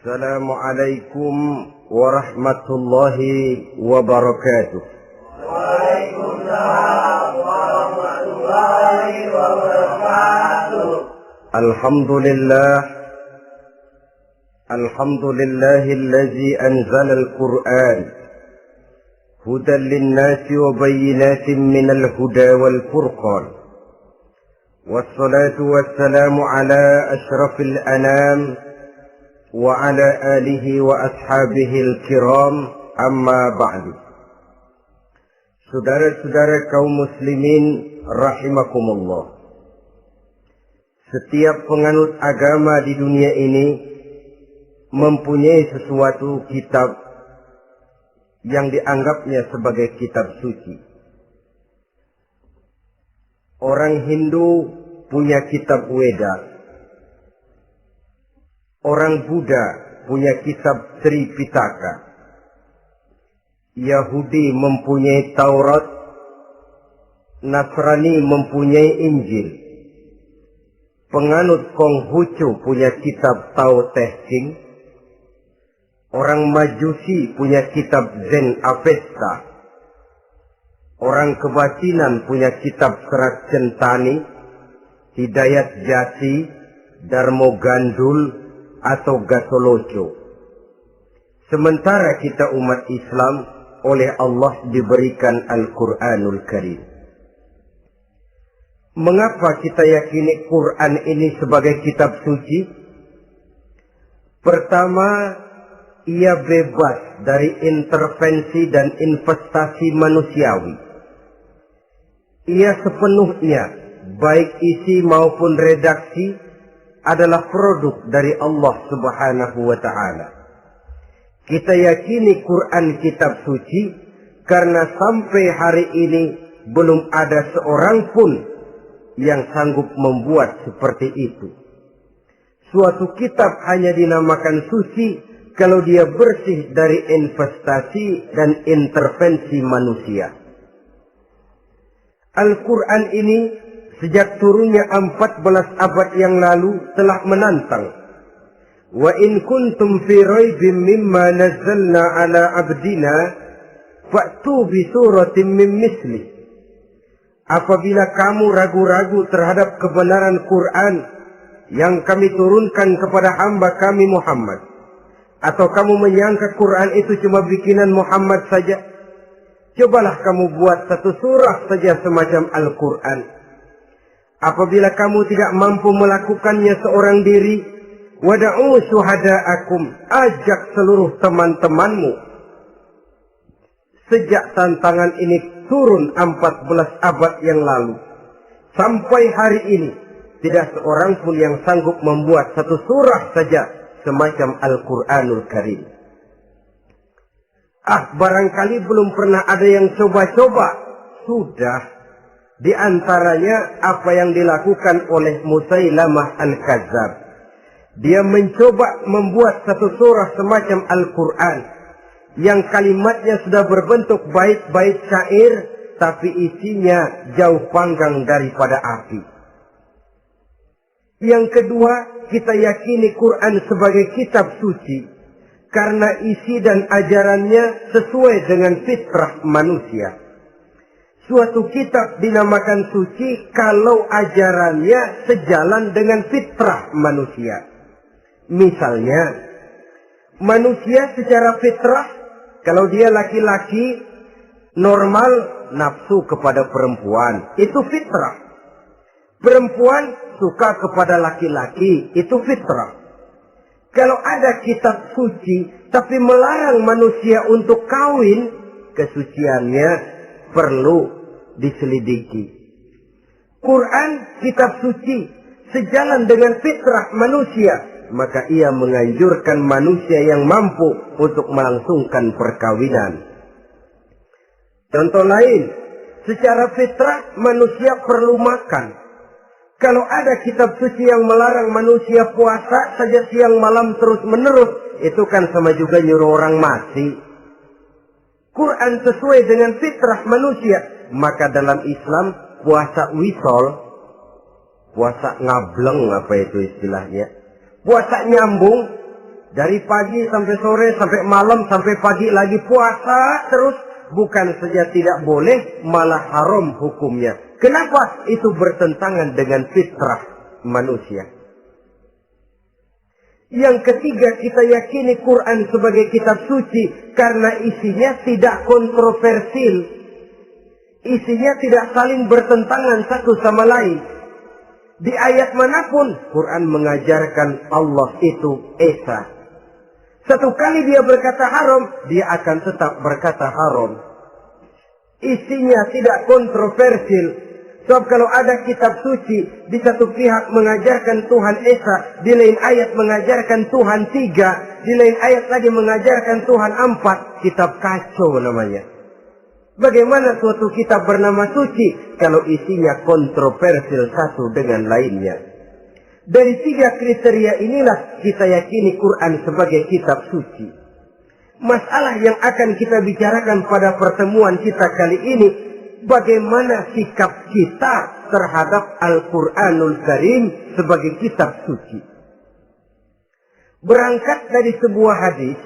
Assalamualaikum warahmatullahi wabarakatuh. Waalaikumsalam warahmatullahi wabarakatuh. Alhamdulillahillazi anzala al-Qur'an hudan lin-nasi wa bayyinatin minal huda wal furqan. Wassalatu wassalamu ala asyrafil anam wa ala alihi wa ashabihil kiram, amma ba'du. Saudara-saudara kaum muslimin rahimakumullah. Setiap penganut agama di dunia ini mempunyai sesuatu kitab yang dianggapnya sebagai kitab suci. Orang Hindu punya kitab Weda. Orang Buddha punya kitab Tripitaka. Yahudi mempunyai Taurat. Nasrani mempunyai Injil. Penganut Konghucu punya kitab Tao Te Ching. Orang Majusi punya kitab Zen Avesta. Orang Kebatinan punya kitab Serat Centani, Hidayat Jati, Darmo Gandul, atau Gatoloco. Sementara kita umat Islam oleh Allah diberikan Al-Quranul Karim. Mengapa kita yakini Quran ini sebagai kitab suci? Pertama, ia bebas dari intervensi dan investasi manusiawi. Ia sepenuhnya, baik isi maupun redaksi, adalah produk dari Allah Subhanahu wa ta'ala. Kita yakini Quran kitab suci karena sampai hari ini belum ada seorang pun yang sanggup membuat seperti itu. Suatu kitab hanya dinamakan suci kalau dia bersih dari investasi dan intervensi manusia. Al-Quran ini sejak turunnya 14 abad yang lalu telah menantang. Wa in kuntum fi raibin mimma nazzalna ala abdina fa'tu bi suratin min misli. Apabila kamu ragu-ragu terhadap kebenaran Quran yang kami turunkan kepada hamba kami Muhammad, atau kamu menyangka Quran itu cuma bikinan Muhammad saja, cobalah kamu buat satu surah saja semacam Al-Quran. Apabila kamu tidak mampu melakukannya seorang diri, wada'u syuhada'akum, ajak seluruh teman-temanmu. Sejak tantangan ini turun 14 abad yang lalu, sampai hari ini, tidak seorang pun yang sanggup membuat satu surah saja semacam Al-Quranul Karim. Barangkali belum pernah ada yang coba-coba. Sudah. Di antaranya apa yang dilakukan oleh Musailamah Al-Kadzab. Dia mencoba membuat satu surah semacam Al-Quran yang kalimatnya sudah berbentuk bait-bait syair, tapi isinya jauh panggang daripada api. Yang kedua, kita yakini Quran sebagai kitab suci karena isi dan ajarannya sesuai dengan fitrah manusia. Suatu kitab dinamakan suci kalau ajarannya sejalan dengan fitrah manusia. Misalnya, manusia secara fitrah, kalau dia laki-laki, normal nafsu kepada perempuan, itu fitrah. Perempuan suka kepada laki-laki, itu fitrah. Kalau ada kitab suci, tapi melarang manusia untuk kawin, kesuciannya perlu diselidiki. Quran kitab suci sejalan dengan fitrah manusia, maka ia menganjurkan manusia yang mampu untuk melangsungkan perkawinan. Contoh lain, secara fitrah manusia perlu makan. Kalau ada kitab suci yang melarang manusia puasa saja siang malam terus menerus, itu kan sama juga nyuruh orang mati. Quran sesuai dengan fitrah manusia. Maka dalam Islam puasa wisol, puasa ngableng, apa itu istilahnya, puasa nyambung, Dari pagi sampai sore, sampai malam, sampai pagi lagi puasa terus. Bukan saja tidak boleh, malah haram hukumnya. Kenapa? Itu bertentangan dengan fitrah manusia. Yang ketiga, kita yakini Quran sebagai kitab suci karena isinya tidak kontroversial. Isinya tidak saling bertentangan satu sama lain. Di ayat manapun, Quran mengajarkan Allah itu Esa. Satu kali dia berkata haram, dia akan tetap berkata haram. Isinya tidak kontroversial. Sebab kalau ada kitab suci, di satu pihak mengajarkan Tuhan Esa, di lain ayat mengajarkan Tuhan 3, di lain ayat lagi mengajarkan Tuhan 4, kitab kacau namanya. Bagaimana suatu kitab bernama suci kalau isinya kontroversial satu dengan lainnya? Dari 3 kriteria inilah kita yakini Quran sebagai kitab suci. Masalah yang akan kita bicarakan pada pertemuan kita kali ini, bagaimana sikap kita terhadap Al-Quranul Karim sebagai kitab suci. Berangkat dari sebuah hadis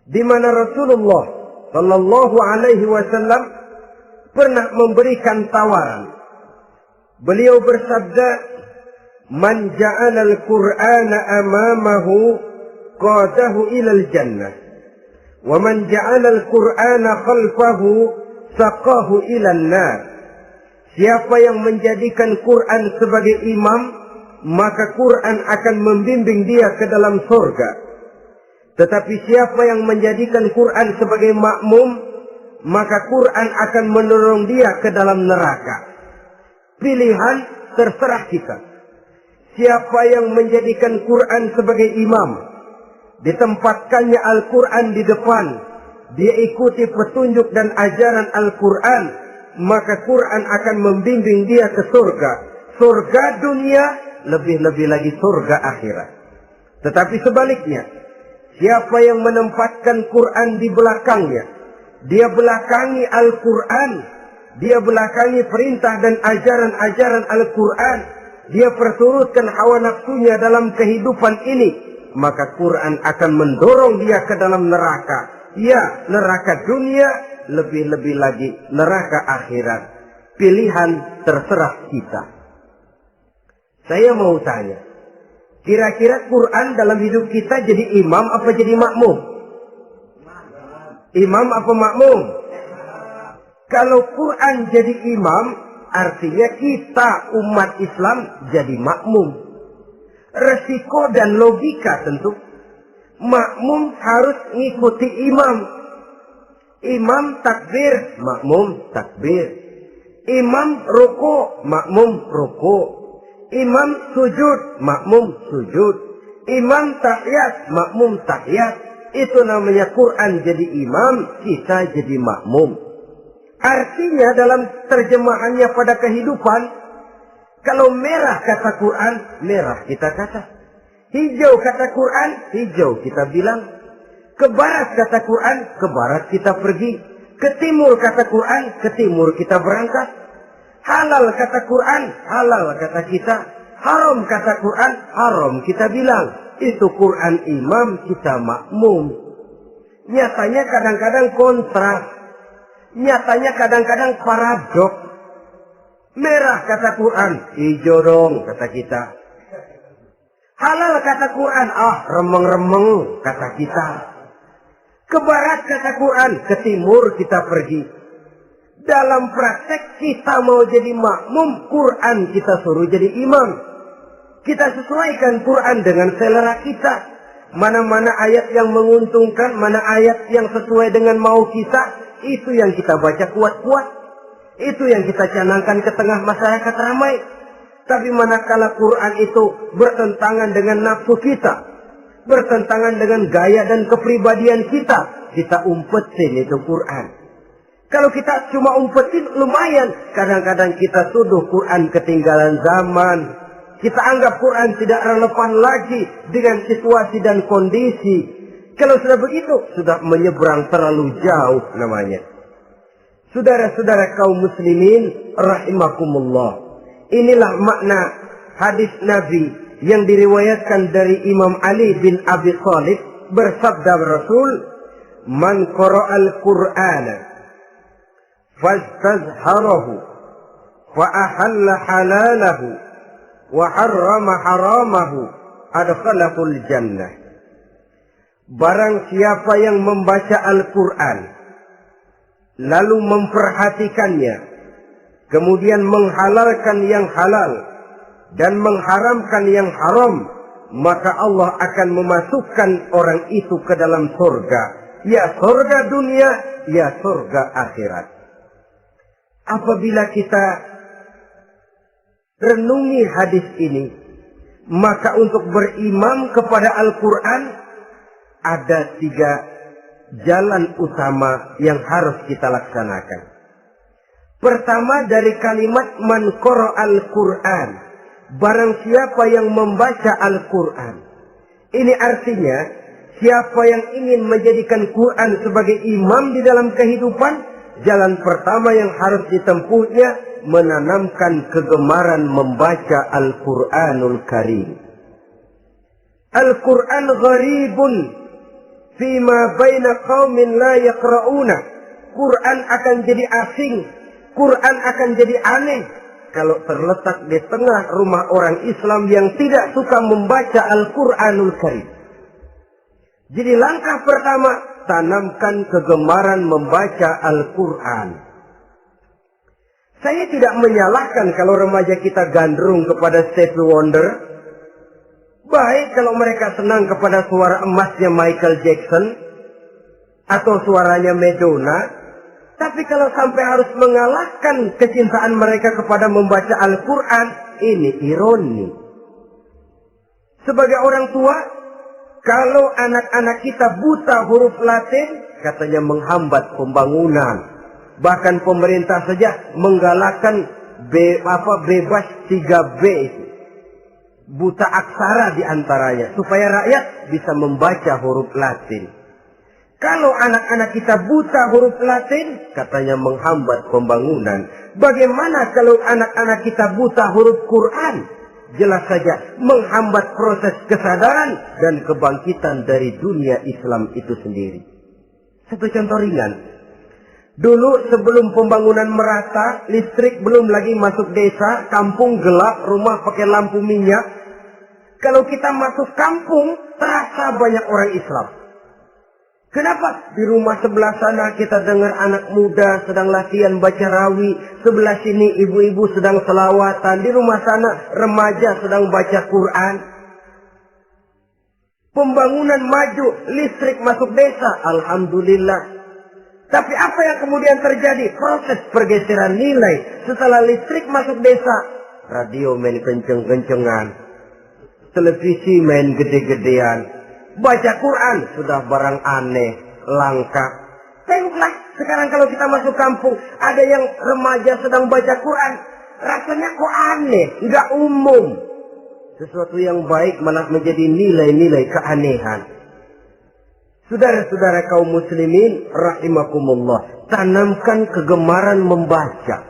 di mana Rasulullah Sallallahu Alaihi Wasallam pernah memberikan tawaran. Beliau bersabda, "Man ja'ala al-Qur'ana amamahu qadahu ilal jannah, wa man ja'ala al-Qur'ana khalfahu saqahu ilan nar." Siapa yang menjadikan Quran sebagai imam, maka Quran akan membimbing dia ke dalam surga. Tetapi siapa yang menjadikan Quran sebagai makmum, maka Quran akan mendorong dia ke dalam neraka. Pilihan terserah kita. Siapa yang menjadikan Quran sebagai imam, ditempatkannya Al-Quran di depan, dia ikuti petunjuk dan ajaran Al-Quran, maka Quran akan membimbing dia ke surga. Surga dunia, lebih-lebih lagi surga akhirat. Tetapi sebaliknya, siapa yang menempatkan Quran di belakangnya, dia belakangi Al-Quran, dia belakangi perintah dan ajaran-ajaran Al-Quran, dia perturutkan hawa nafsunya dalam kehidupan ini, maka Quran akan mendorong dia ke dalam neraka. Ya, neraka dunia, lebih-lebih lagi neraka akhirat. Pilihan terserah kita. Saya mau tanya, kira-kira Quran dalam hidup kita jadi imam apa jadi makmum? Imam apa makmum? Kalau Quran jadi imam, artinya kita umat Islam jadi makmum. Resiko dan logika tentu. Makmum harus ngikuti imam. Imam takbir, makmum takbir. Imam ruku, makmum ruku. Imam sujud, makmum sujud. Imam tahiyat, makmum tahiyat. Itu namanya Quran jadi imam, kita jadi makmum. Artinya dalam terjemahannya pada kehidupan, kalau merah kata Quran, merah kita kata. Hijau kata Quran, hijau kita bilang. Ke barat kata Quran, ke barat kita pergi. Ke timur kata Quran, ke timur kita berangkat. Halal kata Quran, halal kata kita. Haram kata Quran, haram kita bilang. Itu Quran imam, kita makmum. Nyatanya kadang-kadang kontras. Nyatanya kadang-kadang paradok. Merah kata Quran, hijau dong kata kita. Halal kata Quran, remeng-remeng kata kita. Ke barat kata Quran, ke timur kita pergi. Dalam praktek kita mau jadi makmum, Quran kita suruh jadi imam. Kita sesuaikan Quran dengan selera kita. Mana-mana ayat yang menguntungkan, mana ayat yang sesuai dengan mau kita, itu yang kita baca kuat-kuat. Itu yang kita canangkan ke tengah masyarakat ramai. Tapi manakala Quran itu bertentangan dengan nafsu kita, bertentangan dengan gaya dan kepribadian kita umpetin itu Quran. Kalau kita cuma umpetin lumayan, kadang-kadang kita tuduh Quran ketinggalan zaman. Kita anggap Quran tidak relevan lagi dengan situasi dan kondisi. Kalau sudah begitu, sudah menyeberang terlalu jauh namanya. Saudara-saudara kaum muslimin rahimakumullah. Inilah makna hadis Nabi yang diriwayatkan dari Imam Ali bin Abi Thalib, bersabda Rasul, "Man qara'al Qur'ana fastazharahu fa ahalla halalahu wa harrama haramahu adkhalahul jannah." Barang siapa yang membaca Al-Quran lalu memperhatikannya, kemudian menghalalkan yang halal dan mengharamkan yang haram, maka Allah akan memasukkan orang itu ke dalam surga. Ya surga dunia, ya surga akhirat. Apabila kita renungi hadis ini, maka untuk berimam kepada Al-Quran ada 3 jalan utama yang harus kita laksanakan. Pertama, dari kalimat man qara'al Qur'an, barang siapa yang membaca Al-Quran. Ini artinya siapa yang ingin menjadikan Quran sebagai imam di dalam kehidupan, jalan pertama yang harus ditempuhnya menanamkan kegemaran membaca Al-Quranul Karim. Al-Quran gharibun fima baina qaumin la yaqra'una. Quran akan jadi asing, Quran akan jadi aneh kalau terletak di tengah rumah orang Islam yang tidak suka membaca Al-Quranul Karim. Jadi langkah pertama, tanamkan kegemaran membaca Al-Quran. Saya tidak menyalahkan kalau remaja kita gandrung kepada Stevie Wonder. Baik kalau mereka senang kepada suara emasnya Michael Jackson atau suaranya Madonna. Tapi kalau sampai harus mengalahkan kecintaan mereka kepada membaca Al-Quran, ini ironi. Sebagai orang tua, kalau anak-anak kita buta huruf Latin, katanya menghambat pembangunan. Bahkan pemerintah saja menggalakkan bebas 3B itu. Buta aksara diantaranya, supaya rakyat bisa membaca huruf Latin. Kalau anak-anak kita buta huruf Latin, katanya menghambat pembangunan. Bagaimana kalau anak-anak kita buta huruf Quran? Jelas saja menghambat proses kesadaran dan kebangkitan dari dunia Islam itu sendiri. Satu contoh ringan. Dulu sebelum pembangunan merata, listrik belum lagi masuk desa, kampung gelap, rumah pakai lampu minyak. Kalau kita masuk kampung, terasa banyak orang Islam. Kenapa? Di rumah sebelah sana kita dengar anak muda sedang latihan baca rawi. Sebelah sini ibu-ibu sedang selawatan. Di rumah sana remaja sedang baca Quran. Pembangunan maju, listrik masuk desa. Alhamdulillah. Tapi apa yang kemudian terjadi? Proses pergeseran nilai. Setelah listrik masuk desa, radio main kenceng-kencengan. Televisi main gede-gedean. Baca Quran sudah barang aneh, langka. Tengoklah sekarang kalau kita masuk kampung, ada yang remaja sedang baca Quran. Rasanya kok aneh, nggak umum. Sesuatu yang baik malah menjadi nilai-nilai keanehan. Saudara-saudara kaum muslimin rahimakumullah, tanamkan kegemaran membaca.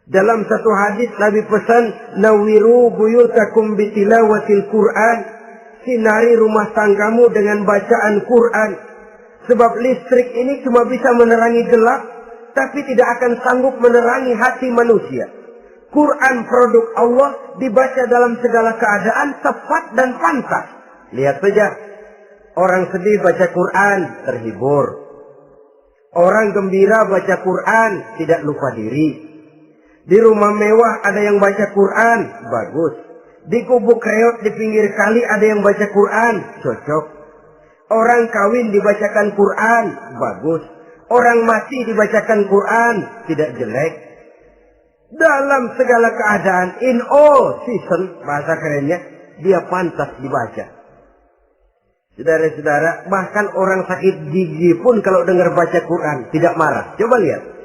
Dalam satu hadis Nabi pesan, nawiru buyutakum bitilawatil Quran. Sinari rumah tanggamu dengan bacaan Quran. Sebab listrik ini cuma bisa menerangi gelap, tapi tidak akan sanggup menerangi hati manusia. Quran produk Allah dibaca dalam segala keadaan, tepat dan pantas. Lihat saja, orang sedih baca Quran, terhibur. Orang gembira baca Quran, tidak lupa diri. Di rumah mewah ada yang baca Quran, bagus. Di gubuk reot di pinggir kali ada yang baca Quran, cocok. Orang kawin dibacakan Quran, bagus. Orang mati dibacakan Quran, tidak jelek. Dalam segala keadaan, in all season, bahasa kerennya, dia pantas dibaca. Saudara-saudara, bahkan orang sakit gigi pun kalau dengar baca Quran, tidak marah. Coba lihat.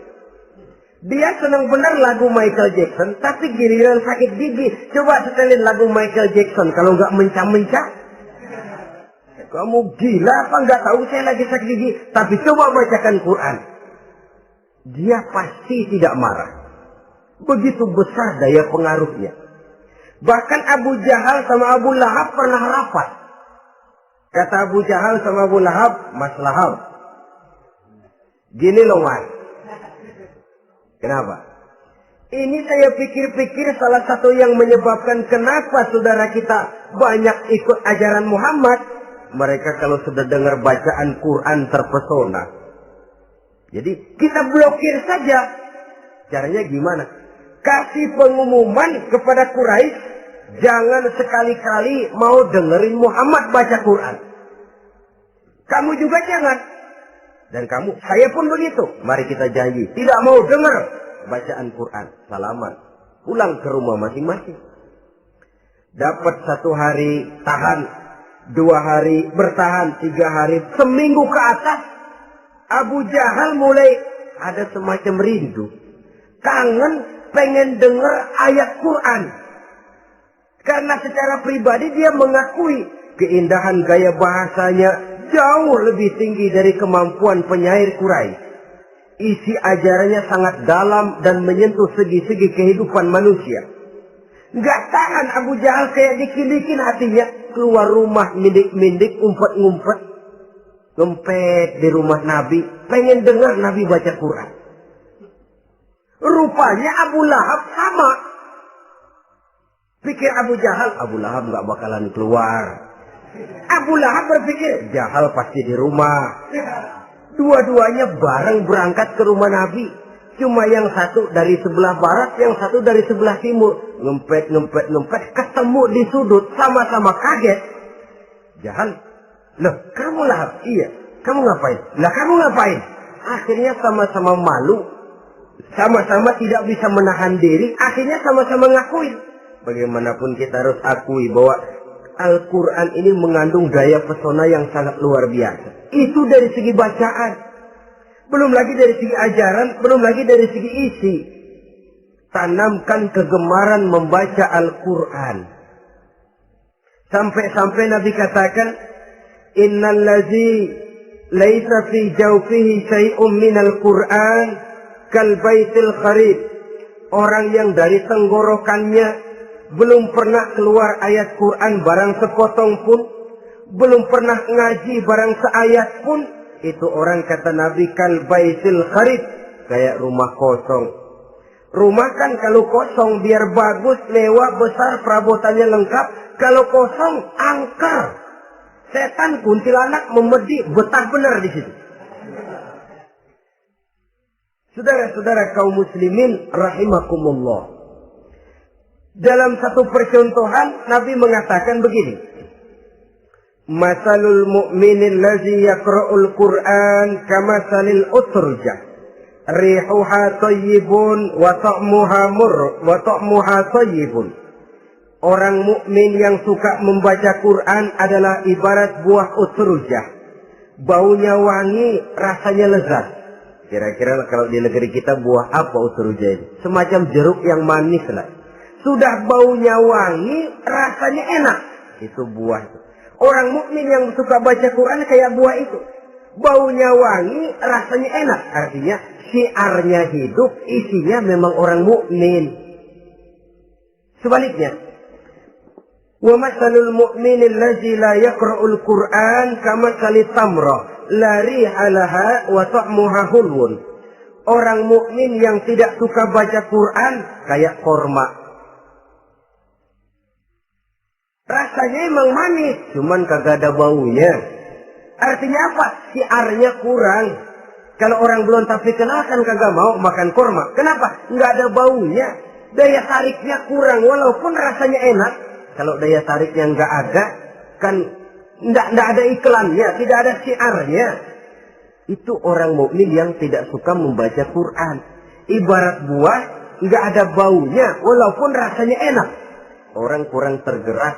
Dia senang benar lagu Michael Jackson, tapi giliran sakit gigi, coba setelin lagu Michael Jackson. Kalau nggak mencah-mencah, kamu gila apa nggak tahu saya lagi sakit gigi? Tapi coba bacakan Quran, dia pasti tidak marah. Begitu besar daya pengaruhnya. Bahkan Abu Jahal sama Abu Lahab pernah rapat. Kata Abu Jahal sama Abu Lahab, Mas Lahab, gini loh Mas. Kenapa? Ini saya pikir-pikir salah satu yang menyebabkan kenapa saudara kita banyak ikut ajaran Muhammad. Mereka kalau sudah dengar bacaan Quran terpesona. Jadi kita blokir saja. Caranya gimana? Kasih pengumuman kepada Quraisy, jangan sekali-kali mau dengerin Muhammad baca Quran. Kamu juga jangan. Dan kamu, saya pun begitu. Mari kita janji, tidak mau dengar bacaan Quran. Salaman. Pulang ke rumah masing-masing. Dapat 1 hari tahan, 2 hari bertahan, 3 hari, seminggu ke atas. Abu Jahal mulai ada semacam rindu. Kangen pengen dengar ayat Quran. Karena secara pribadi dia mengakui keindahan gaya bahasanya jauh lebih tinggi dari kemampuan penyair Quraisy. Isi ajarannya sangat dalam dan menyentuh segi-segi kehidupan manusia. Gak tahan Abu Jahal kayak dikilikin hatinya. Keluar rumah mindik-mindik, umpet-ngumpet. Ngempet di rumah Nabi. Pengen dengar Nabi baca Quran. Rupanya Abu Lahab sama. Pikir Abu Jahal, Abu Lahab gak bakalan keluar. Abu Lahab berpikir, Jahal pasti di rumah. Dua-duanya bareng berangkat ke rumah Nabi. Cuma yang satu dari sebelah barat, yang satu dari sebelah timur. Ngempet, ketemu di sudut, sama-sama kaget. Jahal, loh kamu Lahab? Iya, kamu ngapain? Lah kamu ngapain? Akhirnya sama-sama malu. Sama-sama tidak bisa menahan diri. Akhirnya sama-sama ngakuin. Bagaimanapun kita harus akui bahwa Al-Quran ini mengandung daya pesona yang sangat luar biasa. Itu dari segi bacaan. Belum lagi dari segi ajaran. Belum lagi dari segi isi. Tanamkan kegemaran membaca Al-Quran. Sampai-sampai Nabi katakan, Innal ladzi laisa fi jawfihi syai'un minal Quran kal baitil kharib. Orang yang dari tenggorokannya belum pernah keluar ayat Quran barang sepotong pun, belum pernah ngaji barang seayat pun, itu orang kata Nabi kal baitil kharib, kayak rumah kosong. Rumah kan kalau kosong biar bagus, mewah, besar, perabotannya lengkap. Kalau kosong, angker. Setan kuntilanak memedi, betah benar di situ. Saudara-saudara kaum muslimin rahimakumullah. Dalam satu percontohan Nabi mengatakan begini. Masalul mu'minil ladzi yaqra'ul Qur'an kamasalil utrujah. Rihuha thayyibun wa ta'muha thayyibun. Orang mukmin yang suka membaca Quran adalah ibarat buah utrujah. Baunya wangi, rasanya lezat. Kira-kira kalau di negeri kita buah apa utrujah ini? Semacam jeruk yang manis lah. Sudah baunya wangi, rasanya enak. Itu buah itu. Orang mukmin yang suka baca Quran kayak buah itu. Baunya wangi, rasanya enak. Artinya syiarnya hidup, isinya memang orang mukmin. Sebaliknya, wa masalul mu'minil ladzi la yaqra'ul Qur'an kamasalit tamrah la riha laha wa ta'muha hulwun. Orang mukmin yang tidak suka baca Quran kayak korma. Rasanya emang manis, cuman kagak ada baunya. Artinya apa? Syiarnya kurang. Kalau orang belum tapi kenal kan kagak mau makan korma. Kenapa? Nggak ada baunya. Daya tariknya kurang, walaupun rasanya enak. Kalau daya tariknya nggak ada, kan nggak ada iklannya, tidak ada syiarnya. Itu orang mukmin yang tidak suka membaca Quran. Ibarat buah, nggak ada baunya, walaupun rasanya enak. Orang kurang tergerak,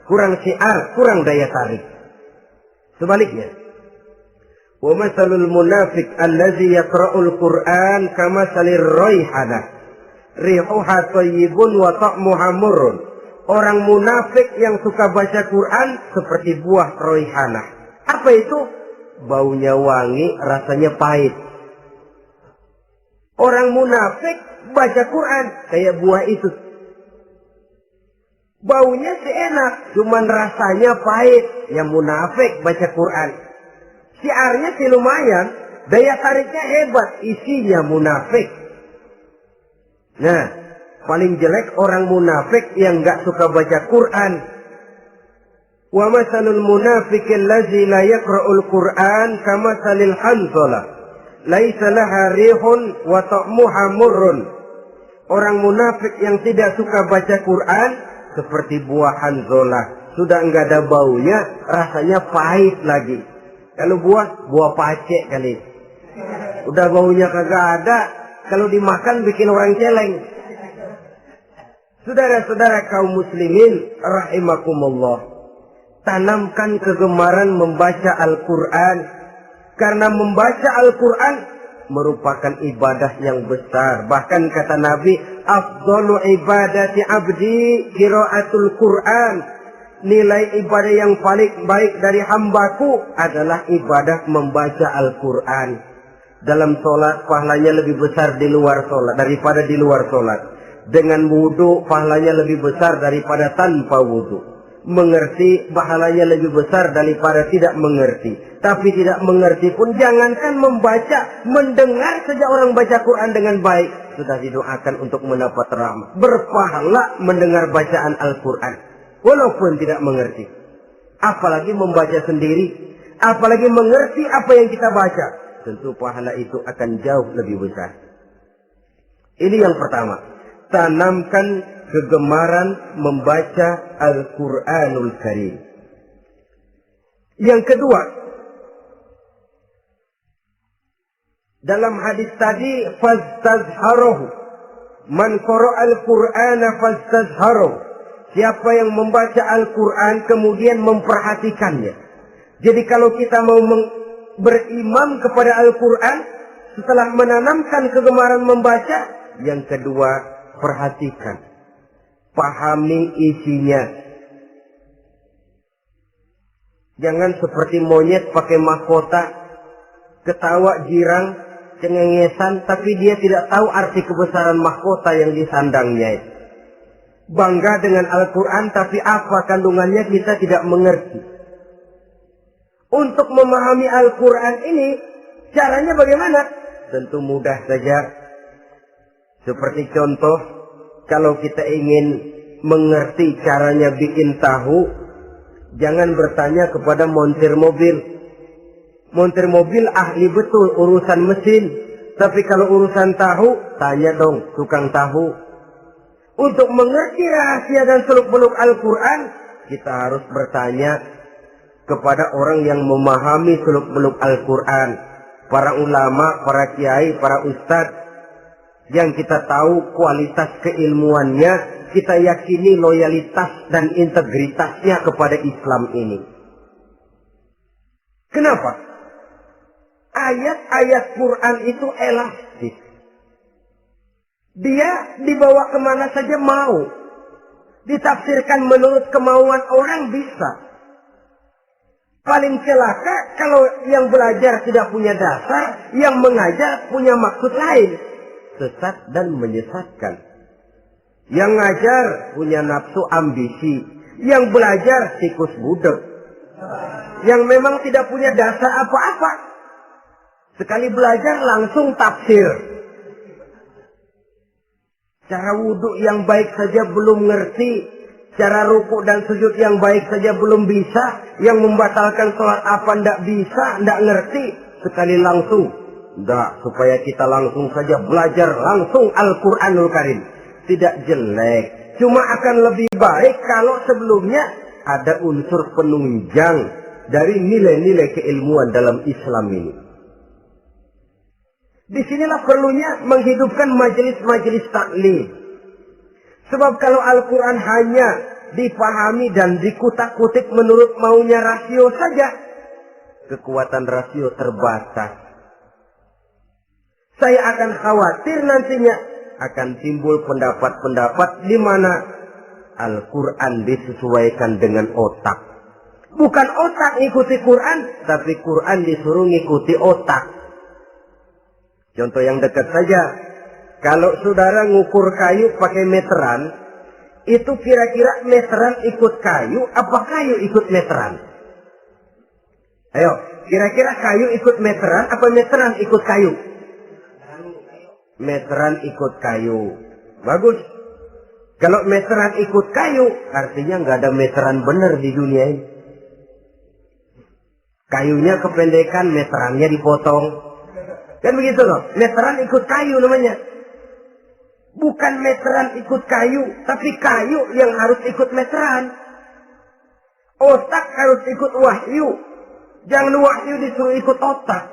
kurang syiar, kurang daya tarik. Sebaliknya, wa masalul munafiq allazi yaqra'ul Qur'an kamasalir raihanah rihuha thayyibun wa ta'muha murrun. Orang munafik yang suka baca Quran seperti buah raihanah. Apa itu? Baunya wangi, rasanya pahit. Orang munafik baca Quran kayak buah itu. Baunya sih enak, cuman rasanya pahit. Yang munafik baca Quran. Siarnya sih lumayan, daya tariknya hebat, isinya munafik. Nah, paling jelek orang munafik yang nggak suka baca Quran. Wa masalul munafiqil ladzi la yaqra'ul Qur'an kamasalil hanzalah laisa laha rihun wa ta'muha murrun. Orang munafik yang tidak suka baca Quran seperti buah hanzalah, sudah enggak ada baunya, rasanya pahit lagi. Kalau buah pacek kali. Udah baunya kagak ada, kalau dimakan bikin orang celeng. Saudara-saudara kaum muslimin rahimakumullah, tanamkan kegemaran membaca Al-Quran. Karena membaca Al-Quran merupakan ibadah yang besar. Bahkan kata Nabi, afdalu ibadati abdi qiraatul Quran. Nilai ibadah yang paling baik dari hambaku adalah ibadah membaca Al-Quran. Dalam sholat pahalanya lebih besar di luar sholat daripada di luar sholat. Dengan wudu pahalanya lebih besar daripada tanpa wudu. Mengerti pahalanya lebih besar daripada tidak mengerti. Tapi tidak mengerti pun jangankan membaca, mendengar saja orang baca Quran dengan baik sudah didoakan untuk mendapat rahmat. Berpahala mendengar bacaan Al-Quran walaupun tidak mengerti. Apalagi membaca sendiri, apalagi mengerti apa yang kita baca, tentu pahala itu akan jauh lebih besar. Ini yang pertama, tanamkan kegemaran membaca Al-Quranul Karim. Yang kedua, dalam hadis tadi, fastazharuhu. Man qara'al Qur'ana fastazharuhu. Siapa yang membaca Al-Quran kemudian memperhatikannya. Jadi kalau kita mau berimam kepada Al-Quran, setelah menanamkan kegemaran membaca, yang kedua, perhatikan. Pahami isinya. Jangan seperti monyet pakai mahkota, ketawa girang, cengengesan, tapi dia tidak tahu arti kebesaran mahkota yang disandangnya. Bangga dengan Al-Quran, tapi apa kandungannya kita tidak mengerti. Untuk memahami Al-Quran ini, caranya bagaimana? Tentu mudah saja. Seperti contoh, kalau kita ingin mengerti caranya bikin tahu, jangan bertanya kepada montir mobil. Montir mobil ahli betul urusan mesin. Tapi kalau urusan tahu, tanya dong tukang tahu. Untuk mengerti rahasia dan seluk-beluk Al-Quran, kita harus bertanya kepada orang yang memahami seluk-beluk Al-Quran. Para ulama, para kiai, para ustadz, yang kita tahu kualitas keilmuannya, kita yakini loyalitas dan integritasnya kepada Islam ini. Kenapa? Ayat-ayat Quran itu elastis. Dia dibawa kemana saja mau. Ditafsirkan menurut kemauan orang bisa. Paling celaka kalau yang belajar tidak punya dasar, yang mengajar punya maksud lain. Sesat dan menyesatkan. Yang ngajar punya nafsu ambisi. Yang belajar tikus budek. Yang memang tidak punya dasar apa-apa. Sekali belajar langsung tafsir. Cara wudhu yang baik saja belum ngerti. Cara rukuk dan sujud yang baik saja belum bisa. Yang membatalkan sholat apa ndak bisa, ndak ngerti. Sekali langsung. Ndak, supaya kita langsung saja belajar langsung Al-Quranul Karim. Tidak jelek. Cuma akan lebih baik kalau sebelumnya ada unsur penunjang dari nilai-nilai keilmuan dalam Islam ini. Disinilah perlunya menghidupkan majelis-majelis taklim. Sebab kalau Al-Quran hanya dipahami dan dikutak-kutik menurut maunya rasio saja, kekuatan rasio terbatas. Saya akan khawatir nantinya akan timbul pendapat-pendapat di mana Al-Quran disesuaikan dengan otak. Bukan otak ikuti Quran, tapi Quran disuruh ngikuti otak. Contoh yang dekat saja, kalau saudara ngukur kayu pakai meteran, itu kira-kira meteran ikut kayu, apa kayu ikut meteran? Ayo, kira-kira kayu ikut meteran, apa meteran ikut kayu? Meteran ikut kayu. Bagus. Kalau meteran ikut kayu, artinya nggak ada meteran benar di dunia ini. Kayunya kependekan, meterannya dipotong. Kan begitu loh. Meteran ikut kayu namanya. Bukan meteran ikut kayu, tapi kayu yang harus ikut meteran. Otak harus ikut wahyu. Jangan wahyu disuruh ikut otak.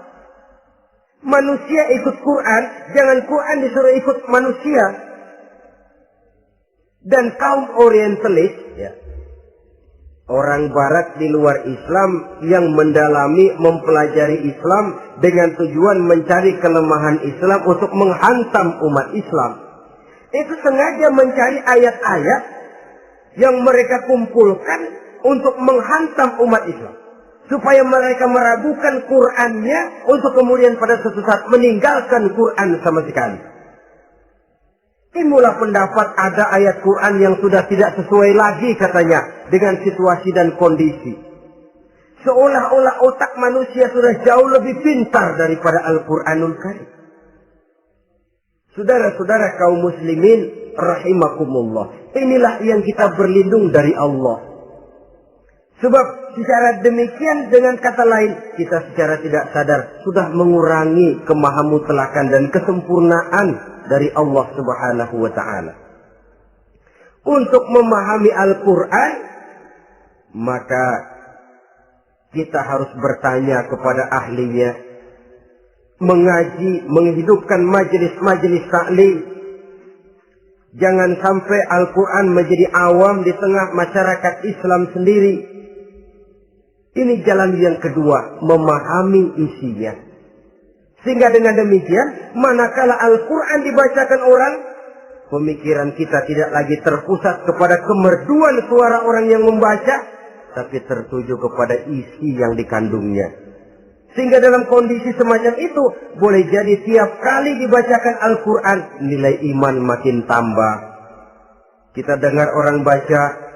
Manusia ikut Quran, jangan Quran disuruh ikut manusia. Dan kaum orientalis, ya, orang barat di luar Islam yang mendalami, mempelajari Islam dengan tujuan mencari kelemahan Islam untuk menghantam umat Islam. Itu sengaja mencari ayat-ayat yang mereka kumpulkan untuk menghantam umat Islam. Supaya mereka meragukan Qur'annya untuk kemudian pada suatu saat meninggalkan Qur'an sama sekali. Timbullah pendapat ada ayat Quran yang sudah tidak sesuai lagi katanya dengan situasi dan kondisi. Seolah-olah otak manusia sudah jauh lebih pintar daripada Al-Quranul Karim. Saudara-saudara kaum muslimin rahimakumullah. Inilah yang kita berlindung dari Allah. Sebab secara demikian dengan kata lain kita secara tidak sadar sudah mengurangi kemahamutlakan dan kesempurnaan dari Allah Subhanahu wa ta'ala. Untuk memahami Al-Quran, maka kita harus bertanya kepada ahlinya, mengaji, menghidupkan majelis-majelis taklim. Jangan sampai Al-Quran menjadi awam di tengah masyarakat Islam sendiri. Ini jalan yang kedua, memahami isinya. Sehingga dengan demikian, manakala Al-Quran dibacakan orang, pemikiran kita tidak lagi terpusat kepada kemerduan suara orang yang membaca, tapi tertuju kepada isi yang dikandungnya. Sehingga dalam kondisi semacam itu, boleh jadi tiap kali dibacakan Al-Quran, nilai iman makin tambah. Kita dengar orang baca,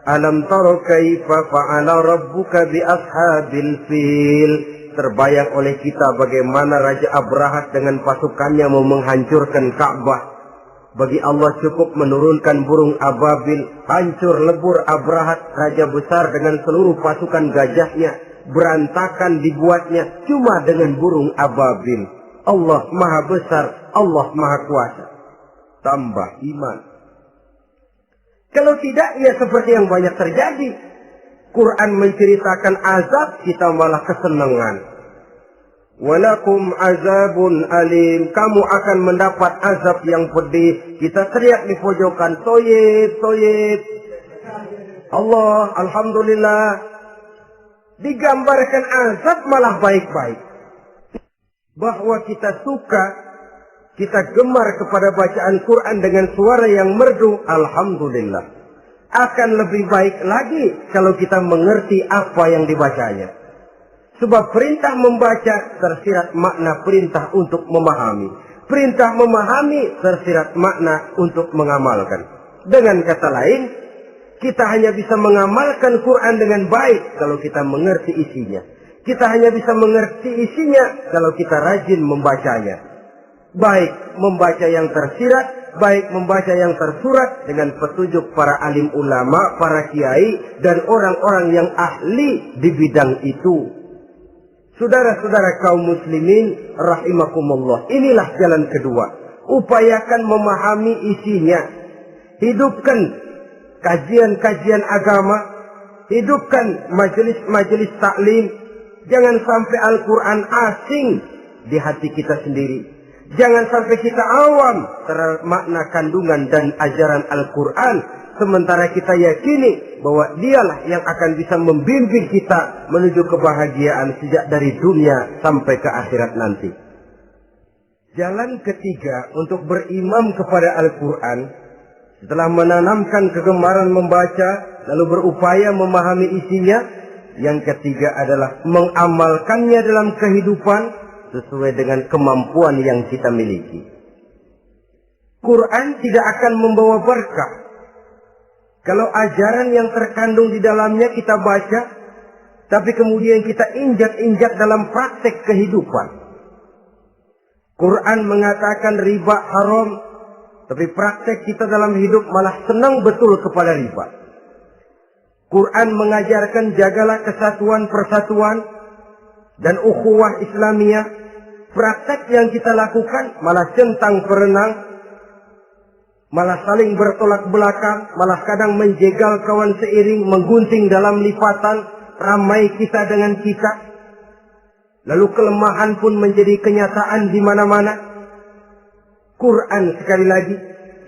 Alam taro kaifa fa'ala rabbuka bi ashabil fil. Terbayang oleh kita bagaimana Raja Abrahat dengan pasukannya mau menghancurkan Ka'bah. Bagi Allah cukup menurunkan burung ababil, hancur lebur Abrahat, raja besar dengan seluruh pasukan gajahnya, berantakan dibuatnya cuma dengan burung ababil. Allah maha besar, Allah maha kuasa. Tambah iman. Kalau tidak, ya seperti yang banyak terjadi. Quran menceritakan azab, kita malah kesenangan. Walakum azabun alim. Kamu akan mendapat azab yang pedih. Kita teriak di pojokan, toyib, toyib. Allah, alhamdulillah. Digambarkan azab malah baik-baik. Bahwa kita suka, kita gemar kepada bacaan Quran dengan suara yang merdu, alhamdulillah. Akan lebih baik lagi kalau kita mengerti apa yang dibacanya. Sebab perintah membaca tersirat makna perintah untuk memahami. Perintah memahami tersirat makna untuk mengamalkan. Dengan kata lain, kita hanya bisa mengamalkan Quran dengan baik kalau kita mengerti isinya. Kita hanya bisa mengerti isinya kalau kita rajin membacanya. Baik membaca yang tersirat, baik membaca yang tersurat dengan petunjuk para alim ulama, para kiai, dan orang-orang yang ahli di bidang itu. Saudara-saudara kaum muslimin rahimakumullah, inilah jalan kedua. Upayakan memahami isinya. Hidupkan kajian-kajian agama, hidupkan majelis-majelis taklim. Jangan sampai Al-Quran asing di hati kita sendiri. Jangan sampai kita awam terhadap makna kandungan dan ajaran Al-Quran, sementara kita yakini bahwa dialah yang akan bisa membimbing kita menuju kebahagiaan sejak dari dunia sampai ke akhirat nanti. Jalan ketiga untuk berimam kepada Al-Quran, setelah menanamkan kegemaran membaca, lalu berupaya memahami isinya, yang ketiga adalah mengamalkannya dalam kehidupan sesuai dengan kemampuan yang kita miliki. Quran tidak akan membawa berkah Kalau ajaran yang terkandung di dalamnya kita baca, tapi kemudian kita injak-injak dalam praktek kehidupan. Quran mengatakan riba haram, tapi praktek kita dalam hidup malah senang betul kepada riba. Quran mengajarkan jagalah kesatuan persatuan dan ukhuwah Islamiyah. Praktek yang kita lakukan malah centang perenang, malah saling bertolak belakang, malah kadang menjegal kawan seiring, menggunting dalam lipatan, ramai kita dengan kita. Lalu kelemahan pun menjadi kenyataan di mana-mana. Quran sekali lagi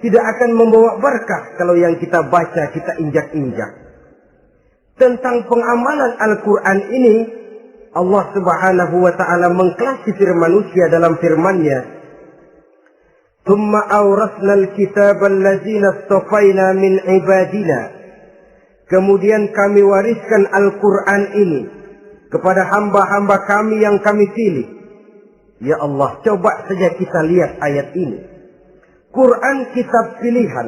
tidak akan membawa berkah kalau yang kita baca kita injak-injak. Tentang pengamalan Al-Quran ini, Allah Subhanahu wa ta'ala mengklasifikasi manusia dalam firman-Nya. ثم أورثنا الكتاب الذين اصطفينا من عبادنا. Kemudian kami wariskan Al-Quran ini kepada hamba-hamba kami yang kami pilih. Ya Allah, coba saja kita lihat ayat ini. Quran kitab pilihan,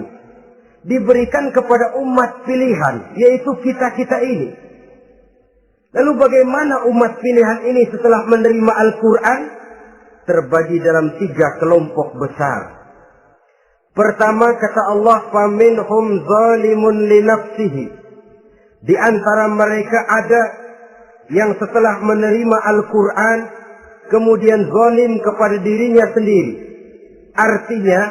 diberikan kepada umat pilihan, yaitu kita-kita ini. Lalu bagaimana umat pilihan ini setelah menerima Al-Quran? Terbagi dalam 3 kelompok besar. Pertama kata Allah, faminhum zalimun li nafsihi. Di antara mereka ada yang setelah menerima Al-Quran kemudian zalim kepada dirinya sendiri. Artinya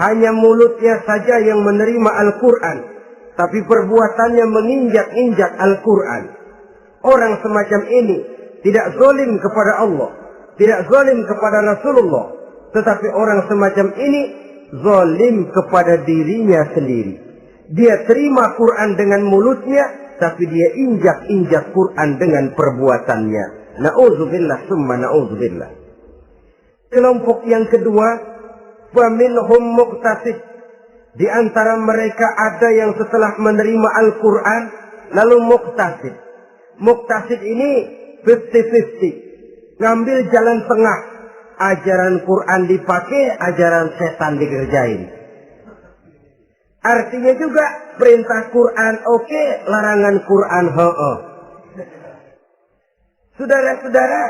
hanya mulutnya saja yang menerima Al-Quran, tapi perbuatannya menginjak-injak Al-Quran. Orang semacam ini tidak zalim kepada Allah, tidak zalim kepada Rasulullah, tetapi orang semacam ini zalim kepada dirinya sendiri. Dia terima Quran dengan mulutnya, tapi dia injak-injak Quran dengan perbuatannya. Na'udzubillah summa na'udzubillah. Kelompok yang kedua, faminhum muqtasid. Di antara mereka ada yang setelah menerima Al-Quran lalu muqtasid. Muqtasid ini 50-50. Ngambil jalan tengah. Ajaran Quran dipakai, ajaran setan dikerjain. Artinya juga perintah Quran oke, larangan Quran ho-oh. Saudara-saudara,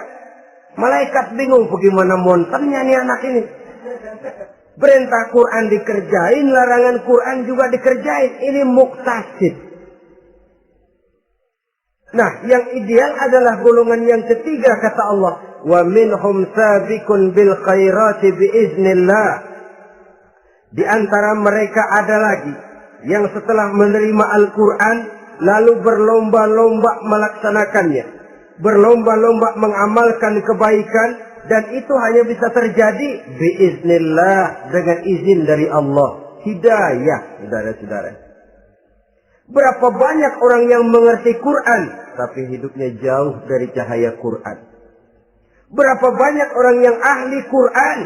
malaikat bingung bagaimana monternya nih anak ini. Perintah Quran dikerjain, larangan Quran juga dikerjain. Ini muqtasid. Nah, yang ideal adalah golongan yang ketiga kata Allah, wa minhum sabiqun bil khairati biiznillah. Di antara mereka ada lagi yang setelah menerima Al-Quran lalu berlomba-lomba melaksanakannya, berlomba-lomba mengamalkan kebaikan, dan itu hanya bisa terjadi biiznillah, dengan izin dari Allah. Hidayah, saudara-saudara. Berapa banyak orang yang mengerti Quran tapi hidupnya jauh dari cahaya Quran. Berapa banyak orang yang ahli Quran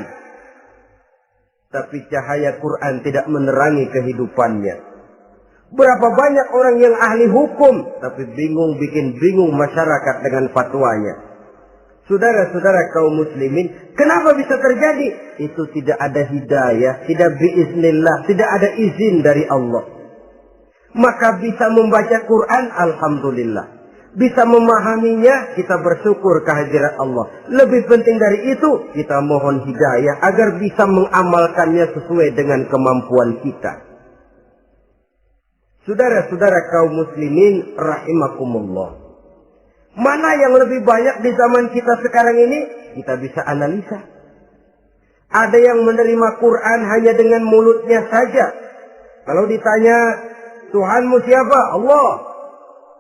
tapi cahaya Quran tidak menerangi kehidupannya. Berapa banyak orang yang ahli hukum tapi bikin bingung masyarakat dengan fatwanya. Saudara-saudara kaum muslimin, kenapa bisa terjadi? Itu tidak ada hidayah, tidak biiznillah, tidak ada izin dari Allah. Maka bisa membaca Quran, alhamdulillah. Bisa memahaminya, kita bersyukur kehadirat Allah. Lebih penting dari itu, kita mohon hidayah agar bisa mengamalkannya sesuai dengan kemampuan kita. Saudara-saudara kaum muslimin rahimakumullah. Mana yang lebih banyak di zaman kita sekarang ini? Kita bisa analisa. Ada yang menerima Quran hanya dengan mulutnya saja. Kalau ditanya, Tuhanmu siapa? Allah.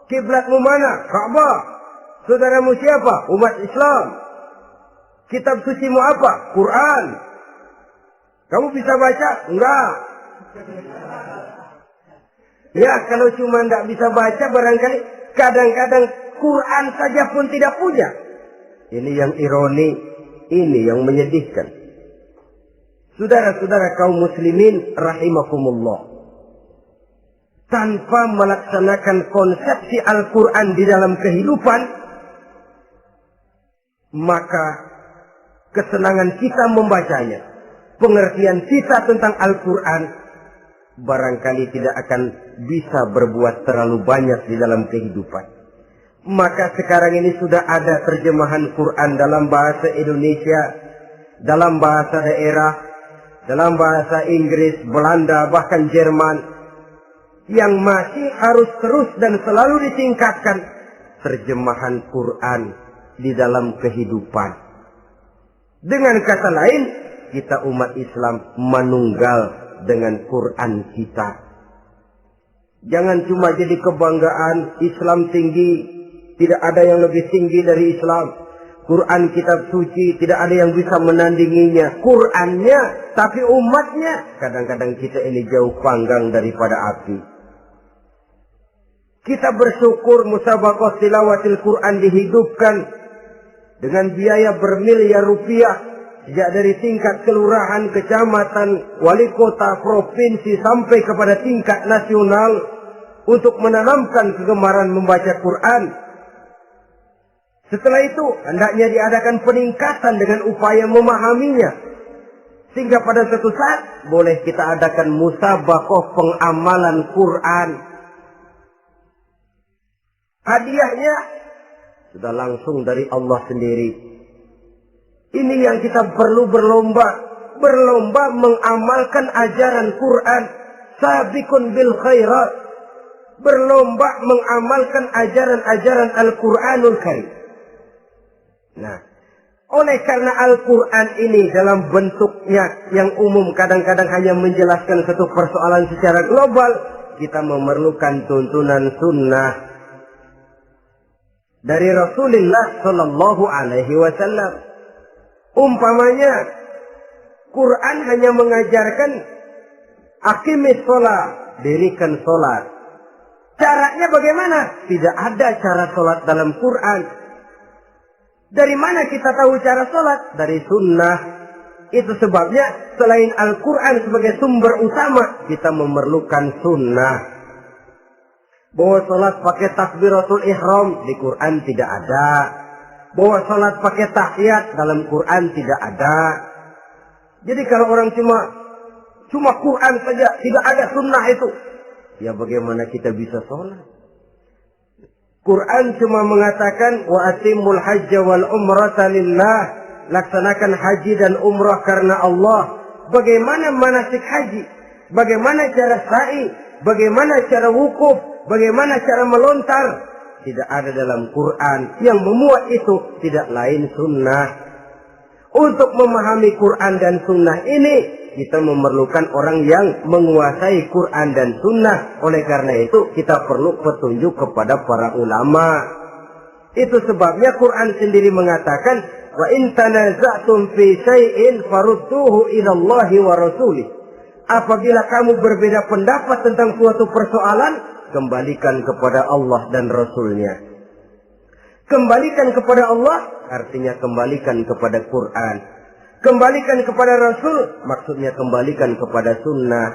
Kiblatmu mana? Ka'bah. Saudaramu siapa? Umat Islam. Kitab sucimu apa? Quran. Kamu bisa baca? Enggak. Ya, kalau cuma enggak bisa baca, barangkali kadang-kadang Quran saja pun tidak punya. Ini yang ironi, ini yang menyedihkan. Saudara-saudara kaum muslimin rahimakumullah. Tanpa melaksanakan konsepsi Al-Quran di dalam kehidupan, maka kesenangan kita membacanya, pengertian kita tentang Al-Quran barangkali tidak akan bisa berbuat terlalu banyak di dalam kehidupan. Maka sekarang ini sudah ada terjemahan Quran dalam bahasa Indonesia, dalam bahasa daerah, dalam bahasa Inggris, Belanda, bahkan Jerman, yang masih harus terus dan selalu ditingkatkan terjemahan Quran di dalam kehidupan. Dengan kata lain, kita umat Islam menunggal dengan Quran kita. Jangan cuma jadi kebanggaan Islam tinggi, tidak ada yang lebih tinggi dari Islam. Quran kitab suci, tidak ada yang bisa menandinginya. Qurannya, tapi umatnya, kadang-kadang kita ini jauh panggang daripada api. Kita bersyukur musabaqah tilawatil Quran dihidupkan dengan biaya bermiliar rupiah, sejak dari tingkat kelurahan, kecamatan, wali kota, provinsi, sampai kepada tingkat nasional, untuk menanamkan kegemaran membaca Quran. Setelah itu, hendaknya diadakan peningkatan dengan upaya memahaminya. Sehingga pada suatu saat, boleh kita adakan musabaqah pengamalan Quran. Hadiahnya sudah langsung dari Allah sendiri. Ini yang kita perlu berlomba. Berlomba mengamalkan ajaran Quran. Sabiqun bil khairat. Berlomba mengamalkan ajaran-ajaran Al-Quranul Karim. Nah, oleh karena Al-Quran ini dalam bentuknya yang umum kadang-kadang hanya menjelaskan satu persoalan secara global, kita memerlukan tuntunan sunnah dari Rasulullah Sallallahu Alaihi Wasallam. Umpamanya, Quran hanya mengajarkan aqimis sholat, dirikan sholat. Caranya bagaimana? Tidak ada cara sholat dalam Quran. Dari mana kita tahu cara sholat? Dari sunnah. Itu sebabnya selain Al-Quran sebagai sumber utama, kita memerlukan sunnah. Bahwa sholat pakai takbiratul ihram di Quran tidak ada. Bahwa sholat pakai tahiyat dalam Quran tidak ada. Jadi kalau orang cuma Quran saja, tidak ada sunnah itu, ya bagaimana kita bisa sholat? Quran cuma mengatakan wa atimul hajja wal umrata lillah, laksanakan haji dan umrah karena Allah. Bagaimana manasik haji? Bagaimana cara sa'i? Bagaimana cara wukuf? Bagaimana cara melontar? Tidak ada dalam Quran. Yang memuat itu tidak lain sunnah. Untuk memahami Quran dan sunnah ini, kita memerlukan orang yang menguasai Quran dan sunnah. Oleh karena itu, kita perlu petunjuk kepada para ulama. Itu sebabnya Quran sendiri mengatakan, wa in tanaza'tum fi syai'in farudduhu ila Allahi wa rasulih. Apabila kamu berbeda pendapat tentang suatu persoalan, kembalikan kepada Allah dan Rasulnya. Kembalikan kepada Allah artinya kembalikan kepada Quran. Kembalikan kepada Rasul maksudnya kembalikan kepada sunnah.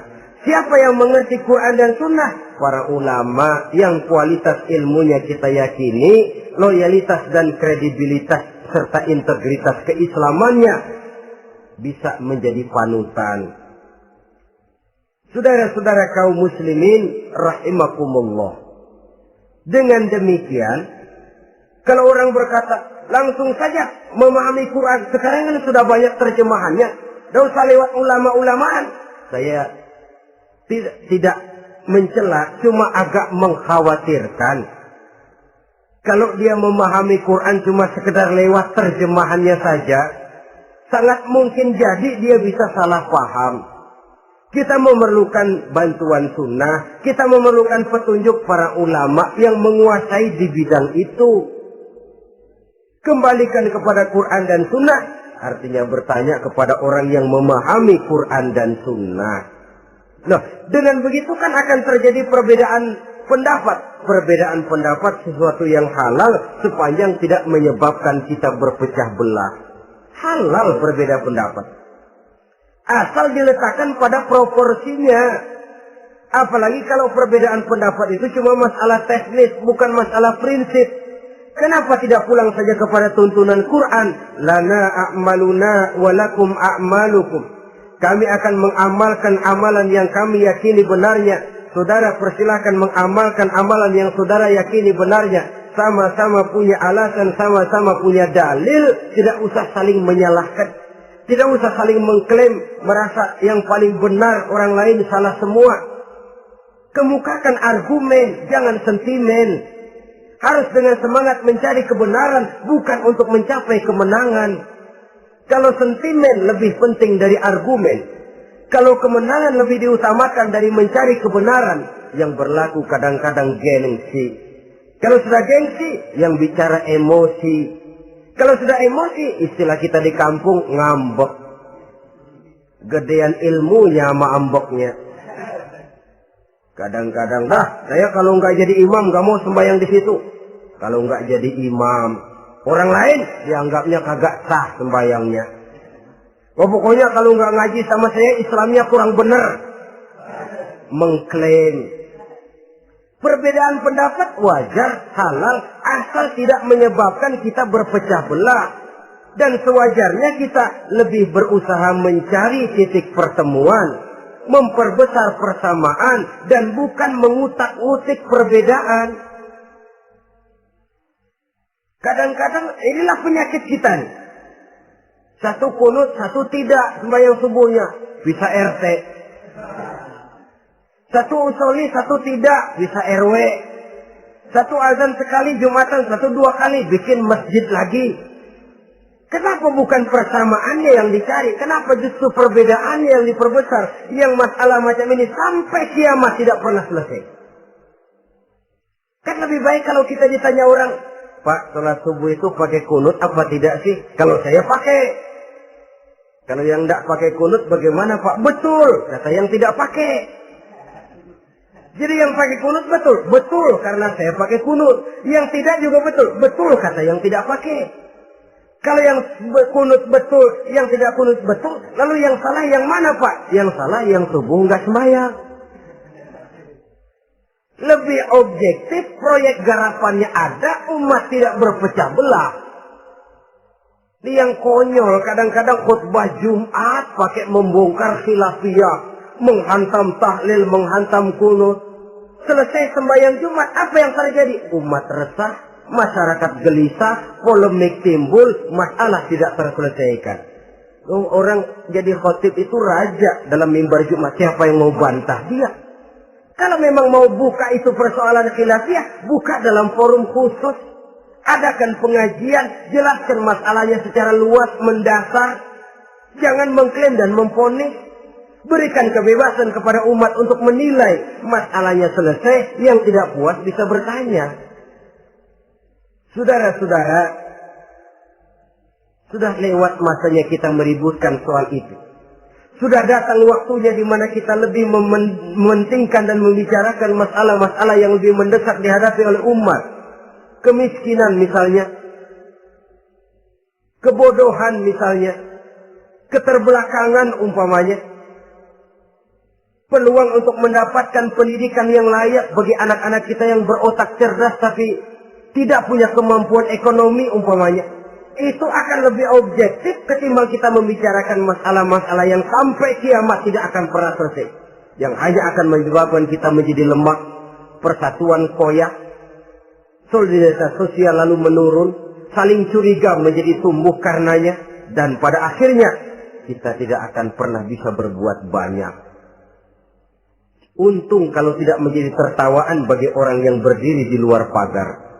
Siapa yang mengerti Quran dan sunnah? Para ulama yang kualitas ilmunya kita yakini, loyalitas dan kredibilitas serta integritas keislamannya bisa menjadi panutan. Saudara-saudara kaum muslimin rahimakumullah. Dengan demikian, kalau orang berkata langsung saja memahami Quran, sekarang kan sudah banyak terjemahannya, tidak usah lewat ulama-ulamaan. Saya tidak mencela, cuma agak mengkhawatirkan kalau dia memahami Quran cuma sekedar lewat terjemahannya saja, sangat mungkin jadi dia bisa salah paham. Kita memerlukan bantuan sunnah, kita memerlukan petunjuk para ulama yang menguasai di bidang itu. Kembalikan kepada Quran dan sunnah, artinya bertanya kepada orang yang memahami Quran dan sunnah. Nah, dengan begitu kan akan terjadi perbedaan pendapat. Perbedaan pendapat sesuatu yang halal sepanjang tidak menyebabkan kita berpecah belah. Halal berbeda pendapat. Asal diletakkan pada proporsinya. Apalagi kalau perbedaan pendapat itu cuma masalah teknis, bukan masalah prinsip. Kenapa tidak pulang saja kepada tuntunan Quran? Lana a'maluna walakum a'malukum. Kami akan mengamalkan amalan yang kami yakini benarnya. Saudara persilahkan mengamalkan amalan yang saudara yakini benarnya. Sama-sama punya alasan, sama-sama punya dalil. Tidak usah saling menyalahkan. Tidak usah saling mengklaim, merasa yang paling benar, orang lain salah semua. Kemukakan argumen, jangan sentimen. Harus dengan semangat mencari kebenaran, bukan untuk mencapai kemenangan. Kalau sentimen lebih penting dari argumen, kalau kemenangan lebih diutamakan dari mencari kebenaran, yang berlaku kadang-kadang gengsi. Kalau sudah gengsi, yang bicara emosi. Kalau sudah emosi, istilah kita di kampung, ngambek. Gedean ilmunya sama amboknya. Kadang-kadang, saya kalau nggak jadi imam, nggak mau sembahyang di situ. Kalau nggak jadi imam, orang lain dianggapnya kagak sah sembayangnya. Pokoknya kalau nggak ngaji sama saya, Islamnya kurang benar. Mengklaim. Perbedaan pendapat wajar, halal, asal tidak menyebabkan kita berpecah belah. Dan sewajarnya kita lebih berusaha mencari titik pertemuan, memperbesar persamaan, dan bukan mengutak-utik perbedaan. Kadang-kadang inilah penyakit kita nih. Satu kunut, satu tidak sembahyang subuhnya. Bisa RT. Satu usoli, satu tidak. Bisa RW. Satu azan sekali Jumatan, satu dua kali. Bikin masjid lagi. Kenapa bukan persamaannya yang dicari? Kenapa justru perbedaannya yang diperbesar? Yang masalah macam ini sampai kiamat tidak pernah selesai. Kan lebih baik kalau kita ditanya orang, Pak, sholat subuh itu pakai kunut apa tidak sih? Kalau saya pakai. Kalau yang tidak pakai kunut bagaimana Pak? Betul, kata yang tidak pakai. Jadi yang pakai kunut betul. Betul, karena saya pakai kunut. Yang tidak juga betul. Betul, kata yang tidak pakai. Kalau yang kunut betul, yang tidak kunut betul. Lalu yang salah yang mana Pak? Yang salah yang subuh nggak sembahyang. Lebih objektif, proyek garapannya ada, umat tidak berpecah belah. Ini yang konyol, kadang-kadang khutbah Jumat pakai membongkar khilafiyah, menghantam tahlil, menghantam kunut. Selesai sembahyang Jumat, apa yang terjadi? Umat resah, masyarakat gelisah, polemik timbul, masalah tidak terselesaikan. Orang jadi khotib itu raja dalam mimbar Jumat, siapa yang mau bantah dia? Kalau memang mau buka itu persoalan khilafiyah, buka dalam forum khusus. Adakan pengajian, jelaskan masalahnya secara luas, mendasar. Jangan mengklaim dan memponis. Berikan kebebasan kepada umat untuk menilai. Masalahnya selesai, yang tidak puas bisa bertanya. Saudara-saudara, sudah lewat masanya kita meributkan soal itu. Sudah datang waktunya di mana kita lebih mementingkan dan membicarakan masalah-masalah yang lebih mendesak dihadapi oleh umat. Kemiskinan misalnya, kebodohan misalnya, keterbelakangan umpamanya, peluang untuk mendapatkan pendidikan yang layak bagi anak-anak kita yang berotak cerdas tapi tidak punya kemampuan ekonomi umpamanya. Itu akan lebih objektif ketimbang kita membicarakan masalah-masalah yang sampai kiamat tidak akan pernah selesai. Yang hanya akan menyebabkan kita menjadi lemah, persatuan koyak, solidaritas sosial lalu menurun, saling curiga menjadi tumbuh karenanya, dan pada akhirnya kita tidak akan pernah bisa berbuat banyak. Untung kalau tidak menjadi tertawaan bagi orang yang berdiri di luar pagar.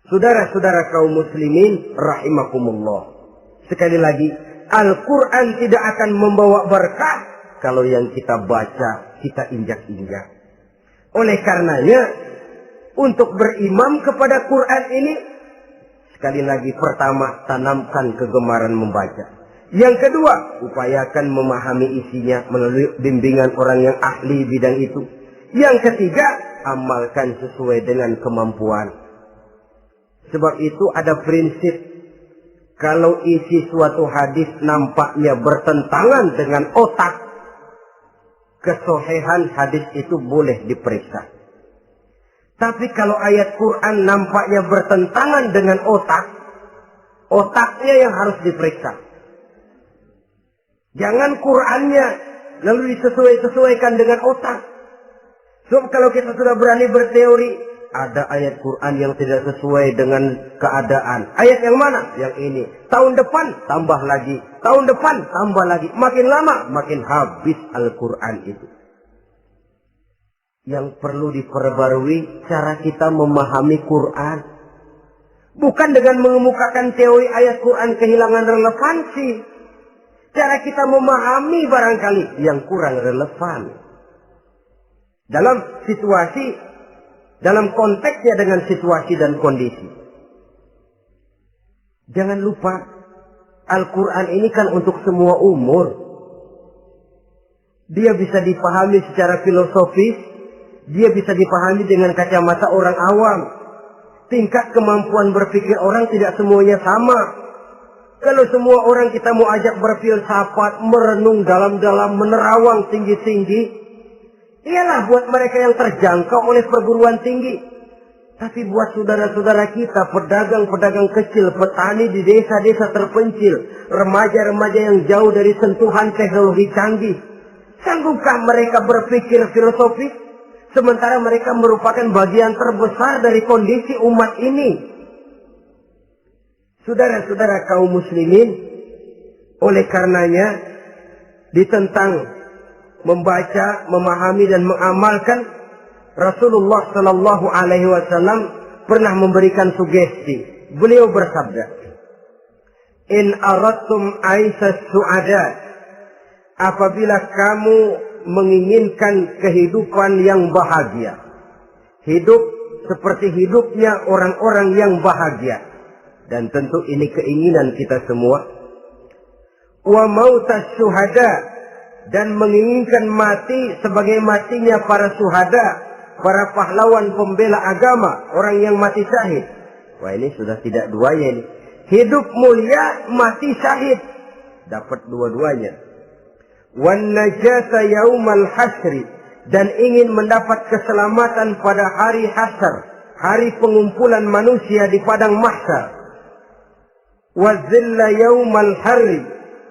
Saudara-saudara kaum muslimin rahimakumullah. Sekali lagi, Al-Quran tidak akan membawa berkah kalau yang kita baca, kita injak-injak. Oleh karenanya, untuk berimam kepada Quran ini, sekali lagi pertama, tanamkan kegemaran membaca. Yang kedua, upayakan memahami isinya melalui bimbingan orang yang ahli bidang itu. Yang ketiga, amalkan sesuai dengan kemampuan. Sebab itu ada prinsip, kalau isi suatu hadis nampaknya bertentangan dengan otak, kesohihan hadis itu boleh diperiksa. Tapi kalau ayat Quran nampaknya bertentangan dengan otak, otaknya yang harus diperiksa. Jangan Qur'annya lalu disesuaikan dengan otak. Sebab kalau kita sudah berani berteori, ada ayat Quran yang tidak sesuai dengan keadaan. Ayat yang mana? Yang ini. Tahun depan tambah lagi. Tahun depan tambah lagi. Makin lama makin habis Al-Quran itu. Yang perlu diperbarui cara kita memahami Quran. Bukan dengan mengemukakan teori ayat Quran kehilangan relevansi. Cara kita memahami barangkali yang kurang relevan. Dalam konteksnya dengan situasi dan kondisi. Jangan lupa, Al-Quran ini kan untuk semua umur. Dia bisa dipahami secara filosofis, dia bisa dipahami dengan kacamata orang awam. Tingkat kemampuan berpikir orang tidak semuanya sama. Kalau semua orang kita mau ajak berfilsafat, merenung dalam-dalam, menerawang tinggi-tinggi, ialah buat mereka yang terjangkau oleh perguruan tinggi. Tapi buat saudara-saudara kita, pedagang-pedagang kecil, petani di desa-desa terpencil, remaja-remaja yang jauh dari sentuhan teknologi canggih, sanggupkah mereka berpikir filosofis? Sementara mereka merupakan bagian terbesar dari kondisi umat ini. Saudara-saudara kaum muslimin, oleh karenanya ditentang membaca, memahami dan mengamalkan. Rasulullah Sallallahu Alaihi Wasallam pernah memberikan sugesti. Beliau bersabda, "In aradtum aisas su'ada," apabila kamu menginginkan kehidupan yang bahagia, hidup seperti hidupnya orang-orang yang bahagia, dan tentu ini keinginan kita semua. Wa mautas syuhada, dan menginginkan mati sebagai matinya para syuhada, para pahlawan pembela agama, orang yang mati syahid. Wah, ini sudah tidak duanya ini. Hidup mulia, mati syahid. Dapat dua-duanya. Wan najata yaumal hasri, dan ingin mendapat keselamatan pada hari hasyar, hari pengumpulan manusia di padang mahsyar. Wa zilla yaumal harri,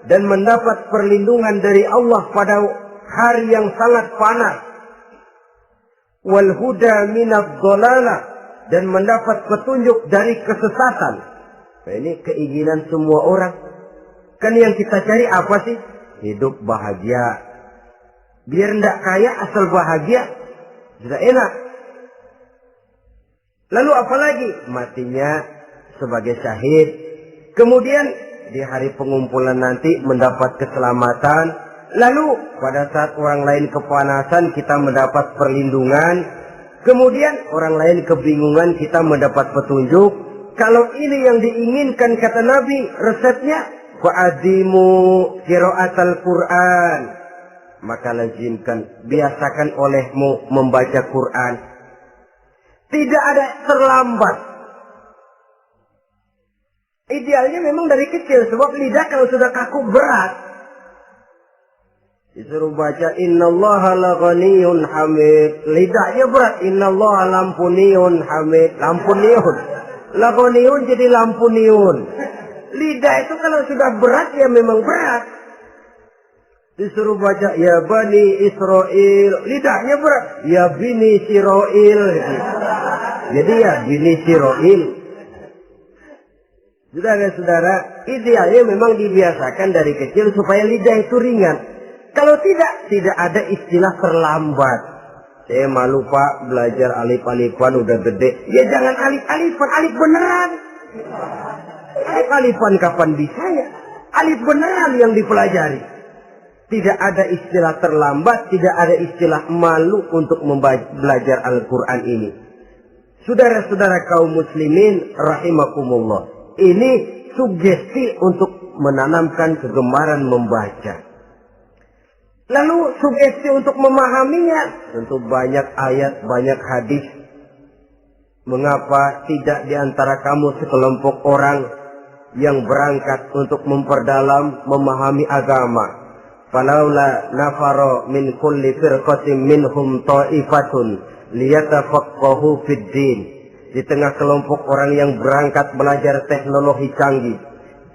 dan mendapat perlindungan dari Allah pada hari yang sangat panas. Wal huda minadh dhalalah, dan mendapat petunjuk dari kesesatan. Nah, ini keinginan semua orang. Kan yang kita cari apa sih? Hidup bahagia. Biar ndak kaya asal bahagia, sudah enak. Lalu apa lagi? Matinya sebagai syahid. Kemudian di hari pengumpulan nanti mendapat keselamatan. Lalu pada saat orang lain kepanasan kita mendapat perlindungan. Kemudian orang lain kebingungan kita mendapat petunjuk. Kalau ini yang diinginkan kata Nabi, resepnya fa'adimu qiraatal Quran. Maka lazimkan, biasakan olehmu membaca Quran. Tidak ada terlambat. Idealnya memang dari kecil, sebab lidah kalau sudah kaku berat. Disuruh baca innallaha laghaniyun hamid. Lidahnya berat. Innallaha lampuniyun hamid. Lampuniyun. Laghaniyun jadi lampuniyun. Lidah itu kalau sudah berat ya memang berat. Disuruh baca ya bani Israel. Lidahnya berat. Ya bini Siroil. Jadi ya bini Siroil. Saudara-saudara, idealnya memang dibiasakan dari kecil supaya lidah itu ringan. Kalau tidak ada istilah terlambat. Saya malu Pak, belajar alif-alifan udah gede. Ya jangan alif-alifan, alif beneran. Alif-alifan kapan bisa ya? Alif beneran yang dipelajari. Tidak ada istilah terlambat, tidak ada istilah malu untuk belajar Al-Quran ini. Saudara-saudara kaum muslimin rahimakumullah. Ini sugesti untuk menanamkan kegemaran membaca. Lalu sugesti untuk memahaminya. Tentu banyak ayat, banyak hadis. Mengapa tidak di antara kamu sekelompok orang yang berangkat untuk memperdalam, memahami agama. Falaula nafaro min kulli firqatin minhum ta'ifatun liyatafaqahu fid din. Di tengah kelompok orang yang berangkat belajar teknologi canggih,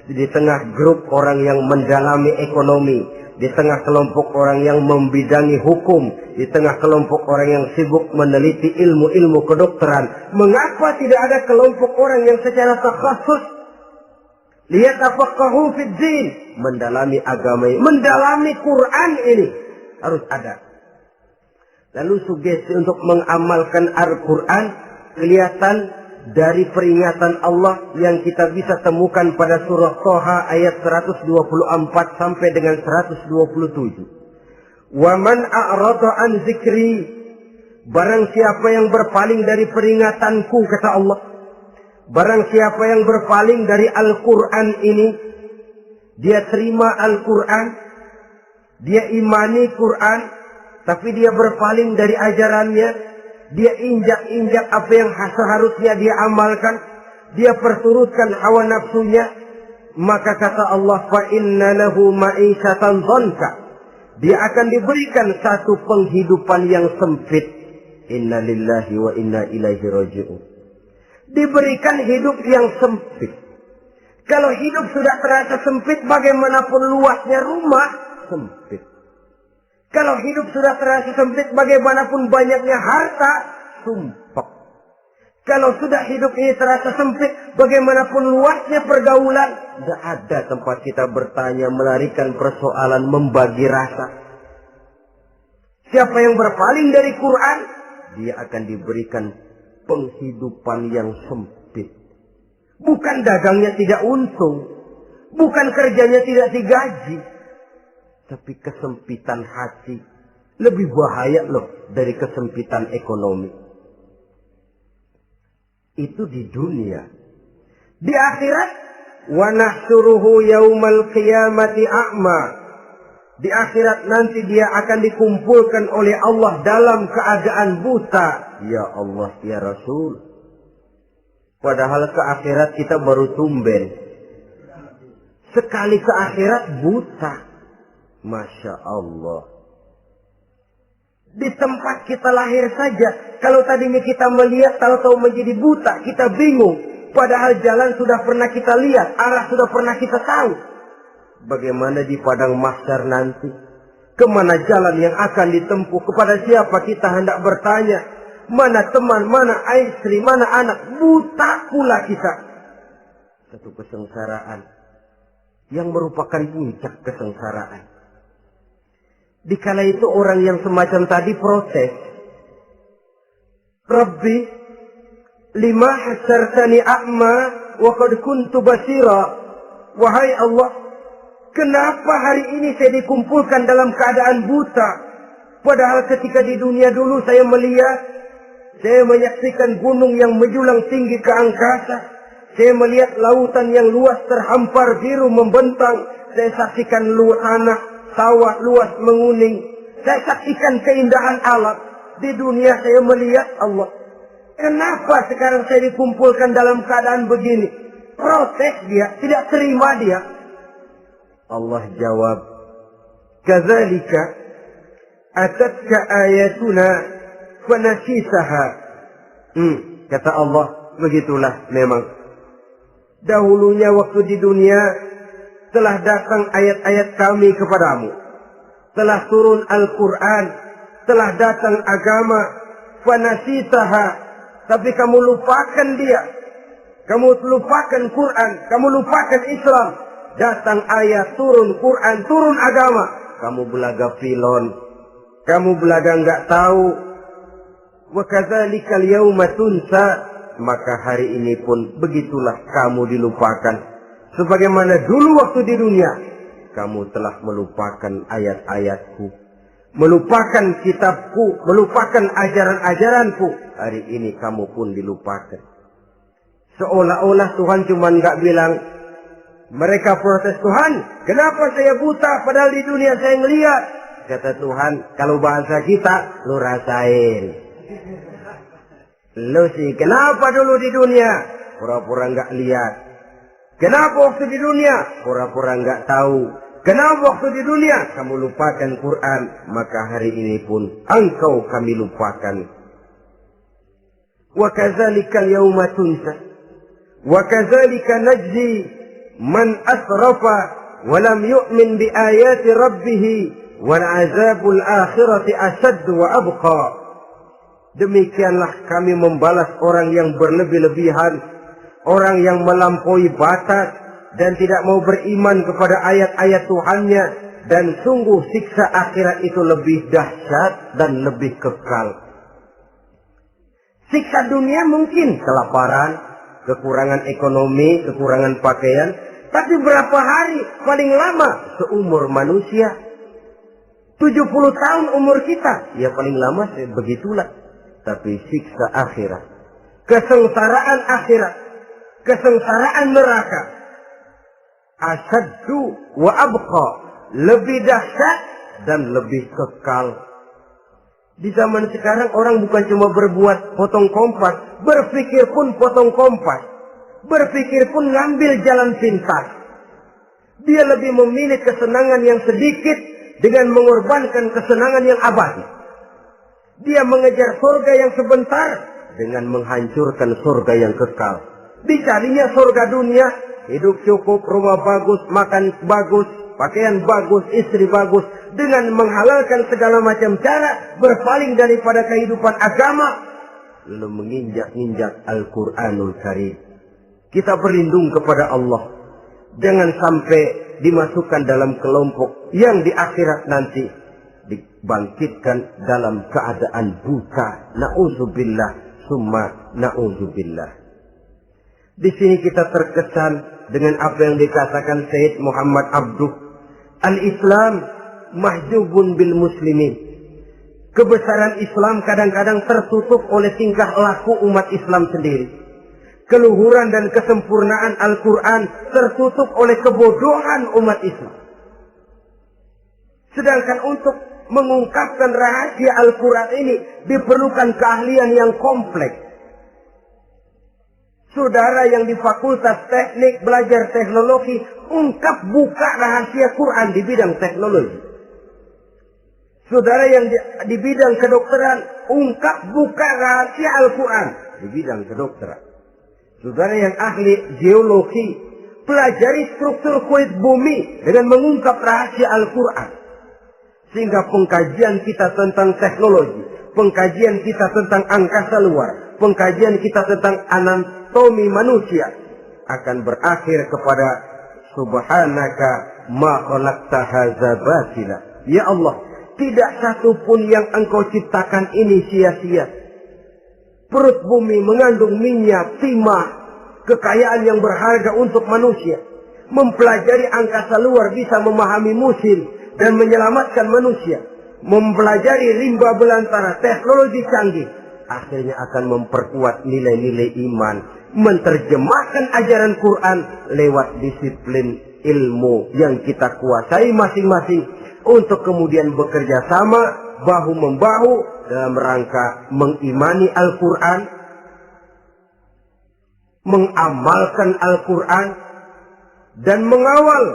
di tengah grup orang yang mendalami ekonomi, di tengah kelompok orang yang membidangi hukum, di tengah kelompok orang yang sibuk meneliti ilmu-ilmu kedokteran, mengapa tidak ada kelompok orang yang secara takhasus liyatafaqahu fid din, mendalami agama ini, mendalami Quran ini harus ada. Lalu sugesti untuk mengamalkan Al-Quran kelihatan dari peringatan Allah yang kita bisa temukan pada surah Thaha ayat 124 sampai dengan 127. Wa man a'rada an zikri, barang siapa yang berpaling dari peringatanku, kata Allah, barang siapa yang berpaling dari Al-Quran ini, dia terima Al-Quran, dia imani Quran, tapi dia berpaling dari ajarannya, dia injak-injak apa yang seharusnya dia amalkan, dia perturutkan hawa nafsunya, maka kata Allah, fa inna lahu ma'isyatan dhanka, dia akan diberikan satu penghidupan yang sempit. Inna lillahi wa inna ilaihi raji'un. Diberikan hidup yang sempit. Kalau hidup sudah terasa sempit, bagaimanapun luasnya rumah, sempit. Kalau hidup sudah terasa sempit, bagaimanapun banyaknya harta, sumpek. Kalau sudah hidup ini terasa sempit, bagaimanapun luasnya pergaulan, tidak ada tempat kita bertanya, melarikan persoalan, membagi rasa. Siapa yang berpaling dari Quran, dia akan diberikan penghidupan yang sempit. Bukan dagangnya tidak untung, bukan kerjanya tidak digaji, tapi kesempitan hati lebih bahaya loh dari kesempitan ekonomi. Itu di dunia. Di akhirat, wa nahsyuruhu yaumal qiyamati a'ma. Di akhirat nanti dia akan dikumpulkan oleh Allah dalam keadaan buta. Ya Allah, ya Rasul. Padahal ke akhirat kita baru tumben. Sekali ke akhirat buta. Masya Allah. Di tempat kita lahir saja, kalau tadinya kita melihat, tahu-tahu menjadi buta, kita bingung. Padahal jalan sudah pernah kita lihat, arah sudah pernah kita tahu. Bagaimana di padang mahsyar nanti? Kemana jalan yang akan ditempuh? Kepada siapa kita hendak bertanya? Mana teman, mana istri, mana anak? Buta pula kita. Satu kesengsaraan yang merupakan puncak kesengsaraan. Dikala itu orang yang semacam tadi protes. Rabbi, lima hasyartani a'ma wa qad kuntu basira. Wahai Allah, kenapa hari ini saya dikumpulkan dalam keadaan buta? Padahal ketika di dunia dulu saya melihat, saya menyaksikan gunung yang menjulang tinggi ke angkasa. Saya melihat lautan yang luas terhampar biru membentang. Saya saksikan tanah, sawah luas menguning. Saya saksikan keindahan alam. Di dunia saya melihat Allah. Kenapa sekarang saya dikumpulkan dalam keadaan begini? Protes dia, tidak terima dia. Allah jawab, kadzalika atatka ayatuna fanasisaha. Kata Allah, begitulah memang. Dahulunya waktu di dunia telah datang ayat-ayat kami kepadamu. Telah turun Al-Quran. Telah datang agama. Fanasisaha. Tapi kamu lupakan dia. Kamu lupakan Quran. Kamu lupakan Islam. Datang ayat, turun Quran, turun agama. Kamu belaga filon. Kamu belaga enggak tahu. Wa kadzalikal yauma tunsa. Maka hari ini pun begitulah kamu dilupakan. Sebagaimana dulu waktu di dunia, kamu telah melupakan ayat-ayatku, melupakan kitabku, melupakan ajaran-ajaranku. Hari ini kamu pun dilupakan. Seolah-olah Tuhan cuma nggak bilang, mereka protes, Tuhan, kenapa saya buta padahal di dunia saya ngelihat? Kata Tuhan, kalau bahasa kita, lu rasain. Lu sih, kenapa dulu di dunia? Pura-pura nggak lihat. Kenapa waktu di dunia? Pura-pura nggak tahu. Kenapa waktu di dunia? Kamu lupakan Quran. Maka hari ini pun engkau kami lupakan. Wa kadzalikal yauma tunsa. Wa kadzalika najzi man asrafa wa lam yu'min bi ayati rabbih wal azabul akhirati asad wa abqa. Demikianlah kami membalas orang yang berlebih-lebihan, orang yang melampaui batas dan tidak mau beriman kepada ayat-ayat Tuhannya, dan sungguh siksa akhirat itu lebih dahsyat dan lebih kekal. Siksa dunia mungkin kelaparan, kekurangan ekonomi, kekurangan pakaian, tapi berapa hari paling lama seumur manusia? 70 tahun umur kita, ya paling lama begitulah. Tapi siksa akhirat, kesengsaraan akhirat, kesengsaraan neraka, asyaddu wa abqa, lebih dahsyat dan lebih kekal. Di zaman sekarang orang bukan cuma berbuat potong kompas, berpikir pun potong kompas, berpikir pun ngambil jalan pintas. Dia lebih memilih kesenangan yang sedikit dengan mengorbankan kesenangan yang abadi. Dia mengejar surga yang sebentar dengan menghancurkan surga yang kekal. Dicarinya surga dunia, hidup cukup, rumah bagus, makan bagus, pakaian bagus, istri bagus, dengan menghalalkan segala macam cara, berpaling daripada kehidupan agama, lalu menginjak-injak Al-Quranul Karim. Kita berlindung kepada Allah, jangan sampai dimasukkan dalam kelompok yang di akhirat nanti dibangkitkan dalam keadaan buta. Na'udzubillah summa na'udzubillah. Di sini kita terkesan dengan apa yang dikatakan Sayyid Muhammad Abduh, al-Islam mahjubun bil muslimin. Kebesaran Islam kadang-kadang tertutup oleh tingkah laku umat Islam sendiri. Keluhuran dan kesempurnaan Al-Quran tertutup oleh kebodohan umat Islam. Sedangkan untuk mengungkapkan rahasia Al-Quran ini diperlukan keahlian yang kompleks. Saudara yang di Fakultas Teknik belajar teknologi, buka rahasia Quran di bidang teknologi. Saudara yang di bidang kedokteran, buka rahasia Al-Quran di bidang kedokteran. Saudara yang ahli geologi, pelajari struktur kulit bumi dengan mengungkap rahasia Al-Quran. Sehingga pengkajian kita tentang teknologi, pengkajian kita tentang angkasa luar, pengkajian kita tentang anatomi manusia akan berakhir kepada subhanaka ma khalaqta hadza batila. Ya Allah, tidak satu pun yang engkau ciptakan ini sia-sia. Perut bumi mengandung minyak, timah, kekayaan yang berharga untuk manusia. Mempelajari angkasa luar bisa memahami musim dan menyelamatkan manusia. Mempelajari rimba belantara, teknologi canggih, akhirnya akan memperkuat nilai-nilai iman. Menerjemahkan ajaran Quran lewat disiplin ilmu yang kita kuasai masing-masing, untuk kemudian bekerja sama bahu-membahu dalam rangka mengimani Al-Quran, mengamalkan Al-Quran, dan mengawal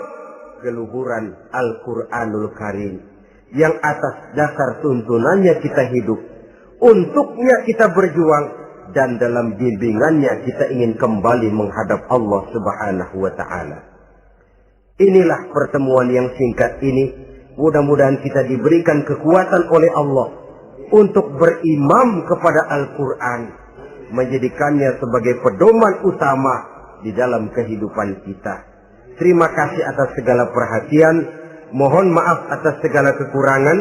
keluhuran Al-Quranul Karim yang atas dasar tuntunannya kita hidup, untuknya kita berjuang, dan dalam bimbingannya kita ingin kembali menghadap Allah Subhanahu wa Ta'ala. Inilah pertemuan yang singkat ini. Mudah-mudahan kita diberikan kekuatan oleh Allah untuk berimam kepada Al-Quran, menjadikannya sebagai pedoman utama di dalam kehidupan kita. Terima kasih atas segala perhatian. Mohon maaf atas segala kekurangan.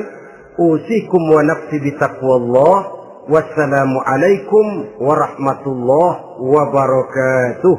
Usikum wa nafsi bitaqwallah. Wassalamualaikum warahmatullahi wabarakatuh.